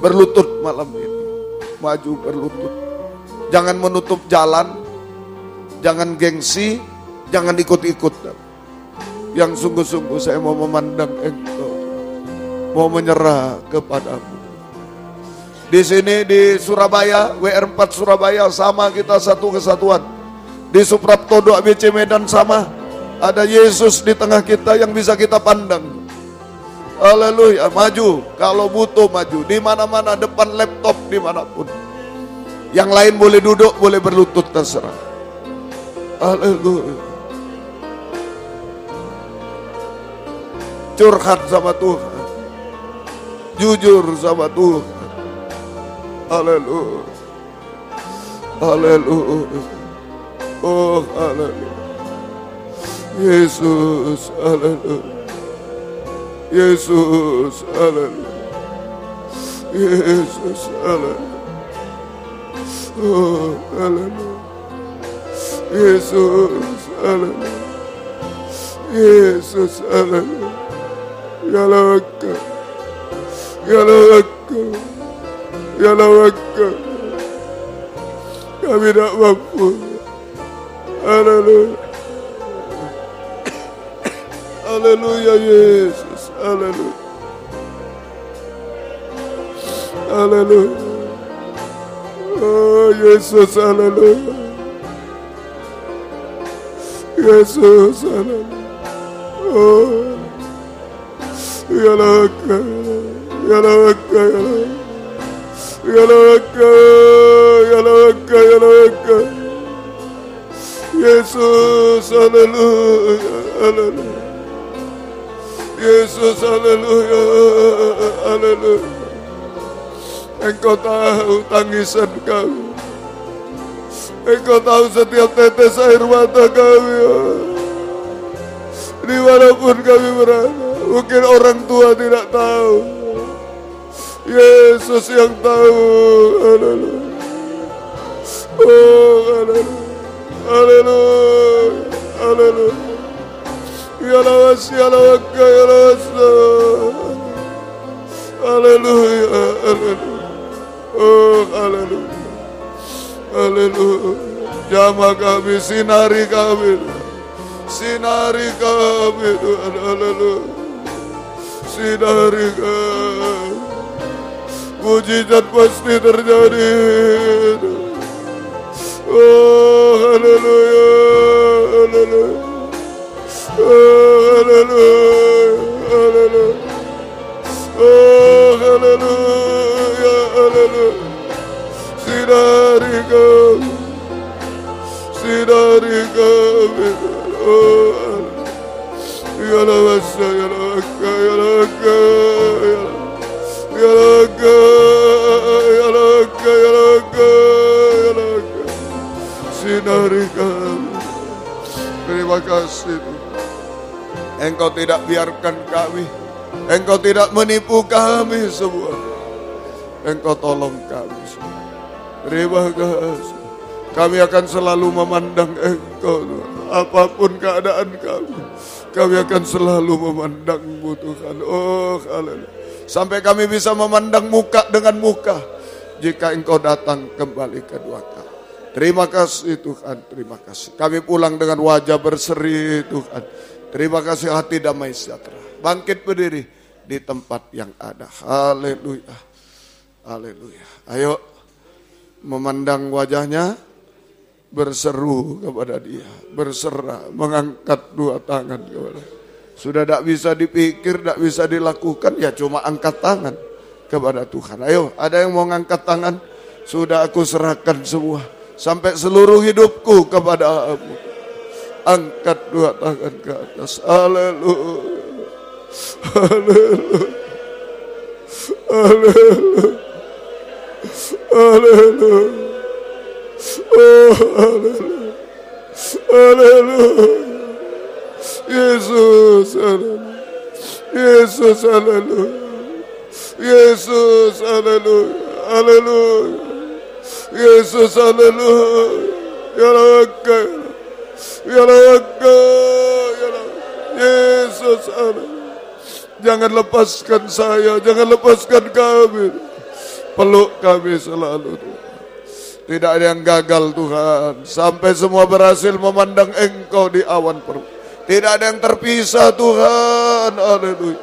berlutut malam ini. maju berlutut. Jangan menutup jalan, jangan gengsi, jangan ikut-ikut. Yang sungguh-sungguh saya mau memandang Engkau, mau menyerah kepadamu. Di sini di Surabaya, WR4 Surabaya sama, kita satu kesatuan. Di Supraptodo ABC Medan sama, ada Yesus di tengah kita yang bisa kita pandang. Haleluya, maju kalau butuh maju, di mana-mana, depan laptop dimanapun. Yang lain boleh duduk, boleh berlutut, terserah. Haleluya. Curhat sama Tuhan, jujur sama Tuhan. Haleluya, haleluya, oh haleluya. Yesus, haleluya. Yesus, haleluya. Yesus, haleluya. Oh haleluya. Yesus, haleluya. Yesus, haleluya. Ya laka, ya laka, ya laka. Kami tidak mampu. Haleluya. Haleluya Yesus. Haleluya. Haleluya. Oh Yesus, haleluya. Yesus, haleluya. Oh ya laka, ya laka, ya laka, ya laka, ya laka. Yesus, haleluya, haleluya. Yesus, haleluya, haleluya. Engkau tahu tangisan kami, Engkau tahu setiap tetes air mata kami. Dimanapun kami berada, mungkin orang tua tidak tahu, Yesus yang tahu. Haleluya. Oh haleluya, haleluya, haleluya. Ya lawas, ya lawas, ya lawas. Haleluya, haleluya. Oh haleluya, haleluya. Jamah kami, sinari kami, sinari kami Tuhan. Haleluya, sinari kami. Mujizat pasti terjadi. Oh haleluya, haleluya. Oh haleluya, haleluya. Oh haleluya, haleluya. Sinari kami, sinari kami. Oh ya lawas, ya laka, ya laka, ya laka, ya laka, ya laka, ya laka. Sinari kami. Terima kasih Tuhan. Engkau tidak biarkan kami, Engkau tidak menipu kami semua. Engkau tolong kami semua. Terima kasih. Kami akan selalu memandang Engkau Tuhan. Apapun keadaan kami akan selalu memandang-Mu Tuhan. Oh haleluya. Sampai kami bisa memandang muka dengan muka jika Engkau datang kembali kedua kali. Terima kasih Tuhan, terima kasih. Kami pulang dengan wajah berseri Tuhan. Terima kasih, hati damai sejahtera. Bangkit berdiri di tempat yang ada. Haleluya, haleluya. Ayo memandang wajahnya, berseru kepada Dia, berserah, mengangkat dua tangan kepada. Sudah tidak bisa dipikir, tidak bisa dilakukan, ya cuma angkat tangan kepada Tuhan. Ayo, ada yang mau angkat tangan? Sudah aku serahkan semua. Sampai seluruh hidupku kepada-Mu. Angkat dua tangan ke atas. Haleluya. Haleluya. Haleluya. Haleluya. Oh haleluya. Haleluya. Yesus haleluya. Yesus haleluya. Yesus haleluya. Haleluya. Yesus haleluya. Ya laka, ya laka, ya laka. Yesus haleluya. Jangan lepaskan saya, jangan lepaskan kami. Peluk kami selalu Tuhan. Tidak ada yang gagal Tuhan. Sampai semua berhasil memandang Engkau di awan permainan. Tidak ada yang terpisah Tuhan. Haleluya.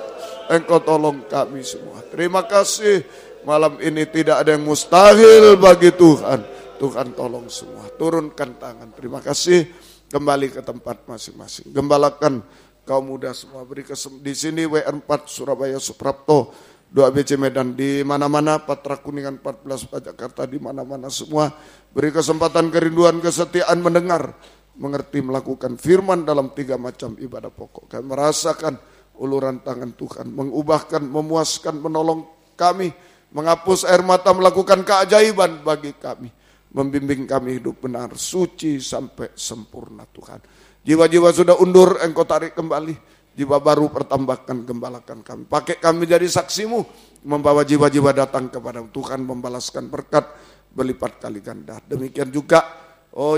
Engkau tolong kami semua. Terima kasih. Malam ini tidak ada yang mustahil bagi Tuhan. Tuhan tolong semua. Turunkan tangan. Terima kasih. Kembali ke tempat masing-masing. Gembalakan kaum muda semua. Beri di sini WR4 Surabaya Suprapto. 2 ABC Medan di mana-mana, Patra Kuningan 14 Jakarta di mana-mana semua. Beri kesempatan kerinduan kesetiaan mendengar, mengerti melakukan firman dalam 3 macam ibadah pokok. Kami merasakan uluran tangan Tuhan, mengubahkan, memuaskan, menolong kami, menghapus air mata, melakukan keajaiban bagi kami, membimbing kami hidup benar, suci sampai sempurna Tuhan. Jiwa-jiwa sudah undur, Engkau tarik kembali. Jiwa baru pertambahkan, gembalakan kami. Pakai kami jadi saksimu, membawa jiwa-jiwa datang kepada Tuhan, membalaskan berkat berlipat kali ganda. Demikian juga,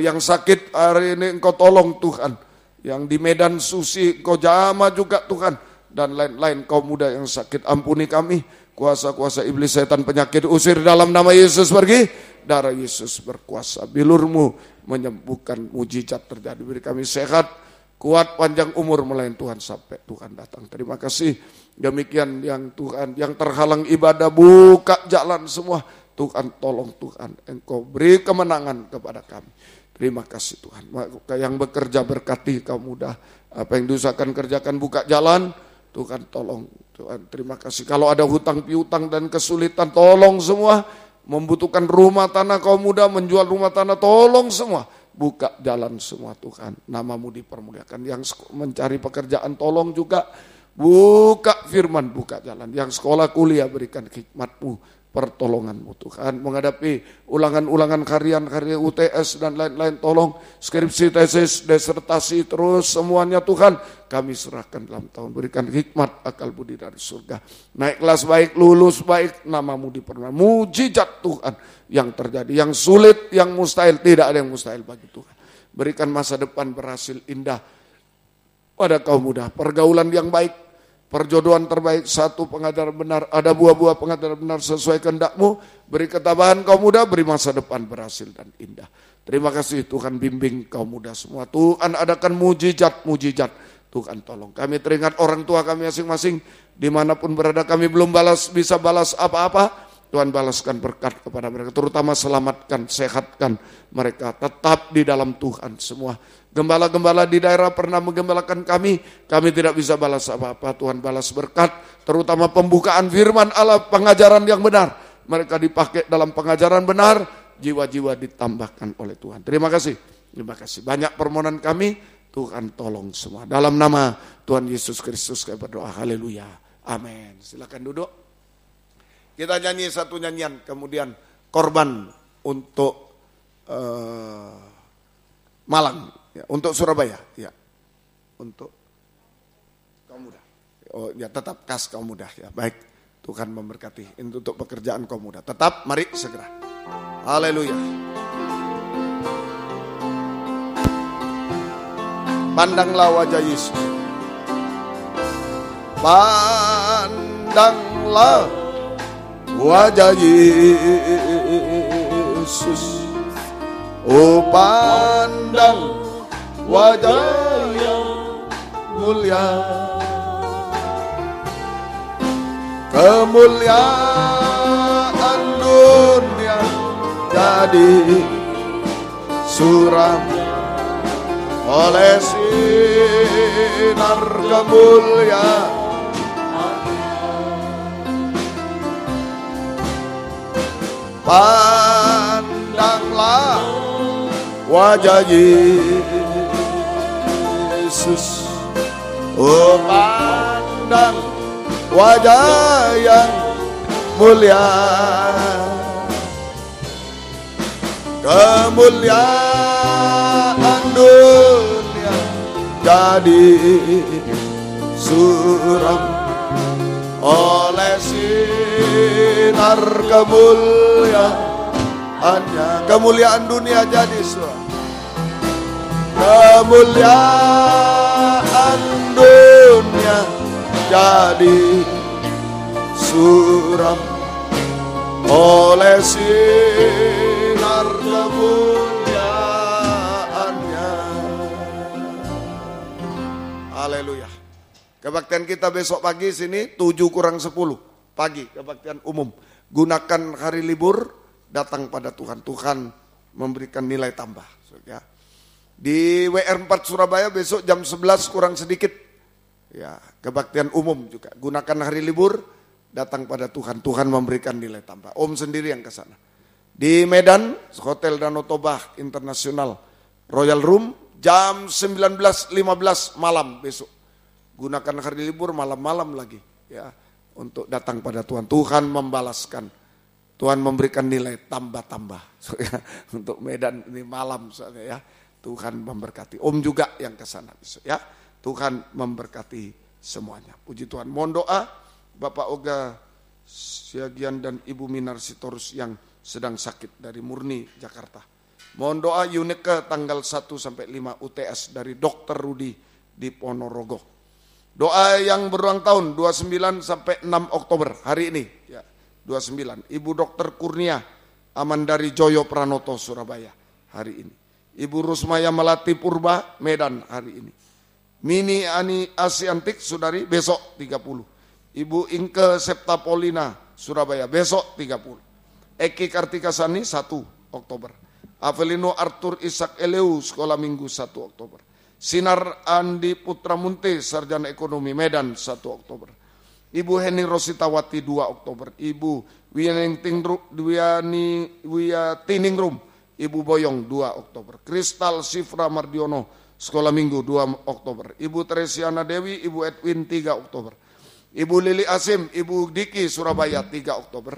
yang sakit hari ini Engkau tolong Tuhan. Yang di Medan Susi Engkau jamah juga Tuhan. Dan lain-lain kaum muda yang sakit, ampuni kami. Kuasa-kuasa iblis, setan, penyakit usir dalam nama Yesus pergi. Darah Yesus berkuasa. Bilur-Mu menyembuhkan, mujizat terjadi. Beri kami sehat, kuat, panjang umur melayan Tuhan sampai Tuhan datang. Terima kasih. Demikian yang Tuhan, yang terhalang ibadah, buka jalan semua. Tuhan tolong Tuhan. Engkau beri kemenangan kepada kami. Terima kasih Tuhan. Yang bekerja berkati kaum muda. Apa yang diusahakan kerjakan, buka jalan. Tuhan tolong. Tuhan terima kasih. Kalau ada hutang piutang dan kesulitan, tolong semua. Membutuhkan rumah tanah kaum muda, menjual rumah tanah, tolong semua. Buka jalan semua Tuhan, nama-Mu dipermuliakan. Yang mencari pekerjaan tolong juga, buka firman, buka jalan. Yang sekolah kuliah berikan hikmat-Mu, pertolongan-Mu Tuhan. Menghadapi ulangan-ulangan karya UTS dan lain-lain, tolong skripsi, tesis, disertasi, terus semuanya Tuhan. Kami serahkan dalam tahun, berikan hikmat, akal budi dari surga. Naik kelas baik, lulus baik, nama-Mu dipermuliakan. Mujizat Tuhan yang terjadi, yang sulit, yang mustahil, tidak ada yang mustahil bagi Tuhan. Berikan masa depan berhasil indah pada kaum muda, pergaulan yang baik, perjodohan terbaik, satu pengajaran benar, ada buah-buah pengajaran benar sesuai kehendak-Mu. Beri ketabahan kaum muda, beri masa depan berhasil dan indah. Terima kasih Tuhan, bimbing kaum muda semua. Tuhan adakan mujizat-mujizat. Tuhan tolong kami, teringat orang tua kami masing-masing, dimanapun berada kami belum bisa balas apa-apa. Tuhan balaskan berkat kepada mereka, terutama selamatkan, sehatkan mereka tetap di dalam Tuhan semua. Gembala-gembala di daerah pernah menggembalakan kami tidak bisa balas apa-apa. Tuhan balas berkat, terutama pembukaan firman Allah, pengajaran yang benar. Mereka dipakai dalam pengajaran benar, jiwa-jiwa ditambahkan oleh Tuhan. Terima kasih. Banyak permohonan kami, Tuhan tolong semua. Dalam nama Tuhan Yesus Kristus kami berdoa, haleluya, amin. Silakan duduk. Kita nyanyi satu nyanyian, kemudian korban untuk Malang, ya, untuk Surabaya, ya, untuk kaum muda. Oh ya, tetap kas kaum muda, ya. Baik, Tuhan memberkati. Ini untuk pekerjaan kaum muda. Tetap, mari segera. Haleluya. Pandanglah wajah Yesus. Pandanglah wajah Yesus. Oh, pandang wajah yang mulia. Kemuliaan dunia jadi suram oleh sinar kemuliaan. Pandanglah wajah Yesus. Oh, pandang wajah yang mulia. Kemuliaan dunia jadi suram oleh sinar kemuliaannya. Kemuliaan dunia jadi suram. Kemuliaan dunia jadi suram oleh sinar kemuliaannya. Haleluya. Kebaktian kita besok pagi sini 7 kurang 10 pagi, kebaktian umum. Gunakan hari libur, datang pada Tuhan. Tuhan memberikan nilai tambah. Ya. Di WR4 Surabaya besok jam 11 kurang sedikit. Ya, kebaktian umum juga. Gunakan hari libur, datang pada Tuhan. Tuhan memberikan nilai tambah. Om sendiri yang ke sana. Di Medan, Hotel Danau Toba Internasional Royal Room, jam 19.15 malam besok. Gunakan hari libur malam-malam lagi ya untuk datang pada Tuhan. Tuhan membalaskan, Tuhan memberikan nilai tambah-tambah untuk Medan ini malam soalnya ya. Tuhan memberkati. Om juga yang ke sana besok ya. Tuhan memberkati semuanya. Puji Tuhan. Mohon doa Bapak Oga Siagian dan Ibu Minar Sitorus yang sedang sakit dari Murni Jakarta. Mohon doa Unike tanggal 1 sampai 5 UTS dari Dr. Rudi di Ponorogo. Doa yang berulang tahun 29 sampai 6 Oktober hari ini ya, 29. Ibu Dr. Kurnia Amandari Joyo Pranoto Surabaya hari ini. Ibu Rusmaya Melati Purba Medan hari ini. Mini Ani Asiantik Saudari besok 30. Ibu Inke Septapolina Surabaya besok 30. Eki Kartikasani 1 Oktober. Avelino Arthur Ishak Eleu Sekolah Minggu 1 Oktober. Sinar Andi Putra Munte Sarjana Ekonomi Medan 1 Oktober. Ibu Heni Rositawati 2 Oktober. Ibu Wiyatiningrum Ibu Boyong 2 Oktober. Kristal Sifra Mardiono Sekolah Minggu 2 Oktober. Ibu Teresiana Dewi Ibu Edwin 3 Oktober. Ibu Lili Asim Ibu Diki Surabaya 3 Oktober.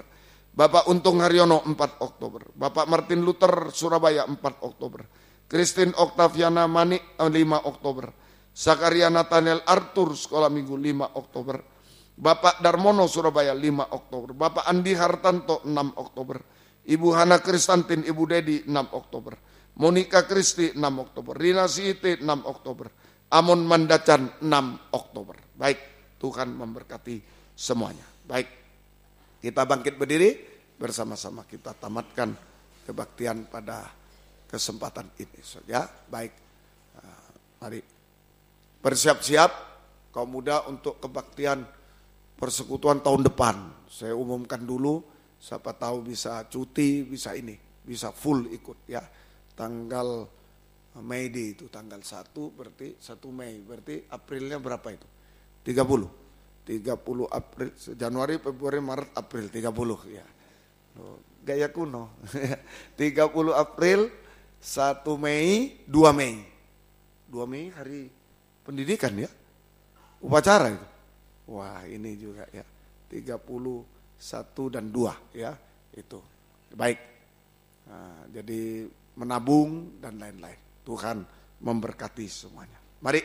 Bapak Untung Haryono 4 Oktober. Bapak Martin Luther Surabaya 4 Oktober. Christine Octaviana Manik 5 Oktober. Zakaria Nathaniel Arthur Sekolah Minggu 5 Oktober. Bapak Darmono Surabaya 5 Oktober. Bapak Andi Hartanto 6 Oktober. Ibu Hana Kristantin Ibu Dedi 6 Oktober. Monika Kristi 6 Oktober. Rina Siite 6 Oktober. Amon Mandacan 6 Oktober. Baik, Tuhan memberkati semuanya. Baik, kita bangkit berdiri bersama-sama kita tamatkan kebaktian pada kesempatan ini. Ya, baik. Mari bersiap-siap kaum muda untuk kebaktian persekutuan tahun depan. Saya umumkan dulu, siapa tahu bisa cuti, bisa ini, bisa full ikut ya. Tanggal Mei itu tanggal 1 berarti 1 Mei, berarti Aprilnya berapa itu? 30 April, Januari, Februari, Maret, April 30 ya. Gaya kuno. 30 April, 1 Mei, 2 Mei. 2 Mei hari pendidikan ya. Upacara itu. Wah, ini juga ya. 31 dan 2 ya. Itu. Baik. Nah, jadi menabung dan lain-lain. Tuhan memberkati semuanya. Mari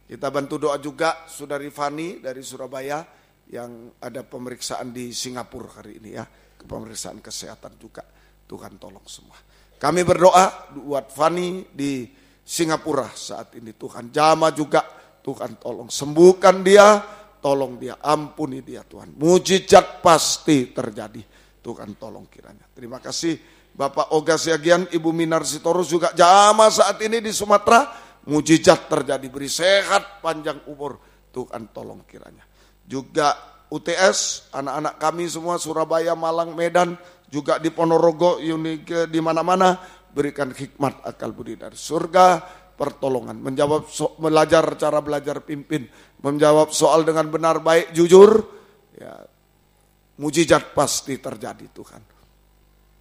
kita bantu doa juga Saudari Fani dari Surabaya yang ada pemeriksaan di Singapura hari ini ya. Pemeriksaan kesehatan juga. Tuhan tolong semua. Kami berdoa buat Fani di Singapura saat ini. Tuhan jamah juga. Tuhan tolong sembuhkan dia. Tolong dia, ampuni dia Tuhan. Mujizat pasti terjadi. Tuhan tolong kiranya. Terima kasih Bapak Oga Siagian, Ibu Minar Sitorus juga jamah saat ini di Sumatera. Mujizat terjadi. Beri sehat, panjang umur. Tuhan tolong kiranya. Juga UTS, anak-anak kami semua Surabaya, Malang, Medan, juga di Ponorogo, Unike, di mana-mana, berikan hikmat akal budi dari surga, pertolongan, menjawab belajar cara belajar pimpin, menjawab soal dengan benar, baik, jujur, ya, mujizat pasti terjadi Tuhan.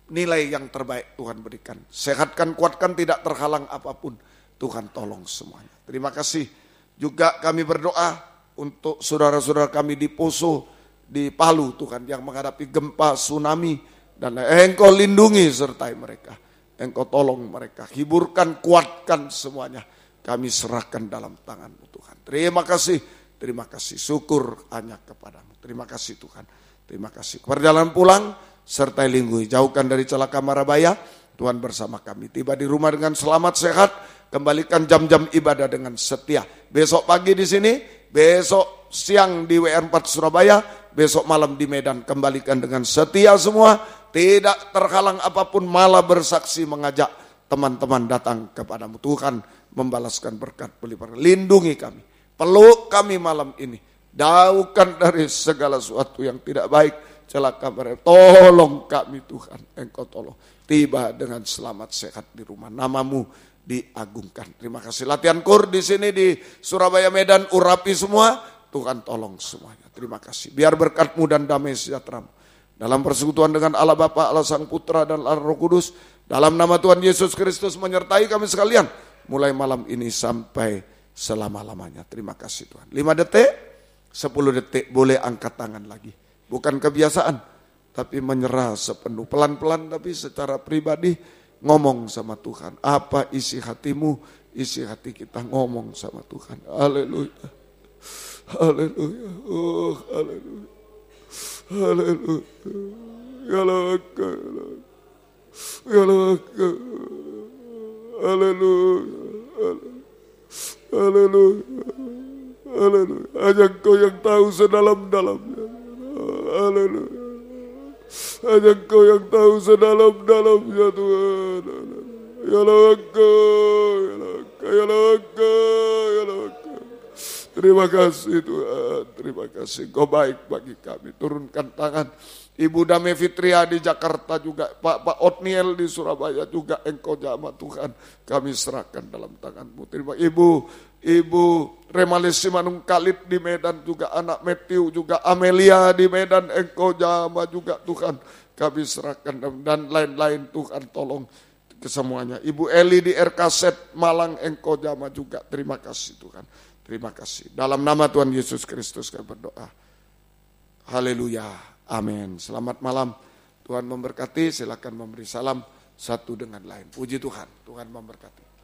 Nilai yang terbaik Tuhan berikan, sehatkan, kuatkan, tidak terhalang apapun, Tuhan tolong semuanya. Terima kasih. Juga kami berdoa untuk saudara-saudara kami di Poso, di Palu Tuhan yang menghadapi gempa, tsunami, dan Engkau lindungi sertai mereka. Engkau tolong mereka, hiburkan, kuatkan semuanya. Kami serahkan dalam tangan-Mu Tuhan. Terima kasih, syukur hanya kepadamu. Terima kasih Tuhan, terima kasih. Perjalanan pulang, sertai lindungi, jauhkan dari celaka mara bahaya. Tuhan bersama kami, tiba di rumah dengan selamat sehat, kembalikan jam-jam ibadah dengan setia. Besok pagi di sini, besok siang di WR4 Surabaya, besok malam di Medan, kembalikan dengan setia semua. tidak terhalang apapun, malah bersaksi mengajak teman-teman datang kepadamu. Tuhan membalaskan berkat berlipat. Lindungi kami, peluk kami malam ini, jauhkan dari segala sesuatu yang tidak baik, celaka mereka. Tolong kami Tuhan, Engkau tolong. Tiba dengan selamat sehat di rumah, namamu diagungkan. Terima kasih. Latihan kur di sini di Surabaya, Medan, urapi semua. Tuhan tolong semuanya. Terima kasih. Biar berkat-Mu dan damai sejahtera-Mu dalam persekutuan dengan Allah Bapa, Allah Sang Putra dan Allah Roh Kudus, dalam nama Tuhan Yesus Kristus menyertai kami sekalian mulai malam ini sampai selama-lamanya. Terima kasih Tuhan. 5 detik, 10 detik boleh angkat tangan lagi. Bukan kebiasaan, tapi menyerah sepenuh, pelan-pelan tapi secara pribadi ngomong sama Tuhan. Apa isi hatimu, isi hati kita ngomong sama Tuhan. Haleluya. Haleluya. Oh, haleluya. Haleluya. Ya laka. Ya laka. Haleluya. Haleluya. Haleluya. Hanya Engkau yang tahu sedalam-dalamnya. Haleluya. Hanya Engkau yang tahu sedalam-dalamnya Tuhan. Ya laka. Ya laka. Ya laka. Ya laka. Terima kasih Tuhan, terima kasih. Engkau baik bagi kami. Turunkan tangan. Ibu Dame Fitria di Jakarta juga, Pak Otniel di Surabaya juga, Engkau jamah Tuhan. Kami serahkan dalam tangan-Mu. Terima Ibu Remalis Simanung Kalit di Medan juga, anak Matthew juga, Amelia di Medan, Engkau jamah juga Tuhan. Kami serahkan dan lain-lain Tuhan tolong kesemuanya. Ibu Eli di RKZ Malang, Engkau jamah juga. Terima kasih Tuhan. Terima kasih. Dalam nama Tuhan Yesus Kristus kami berdoa. Haleluya. Amin. Selamat malam. Tuhan memberkati. Silakan memberi salam satu dengan lain. Puji Tuhan. Tuhan memberkati.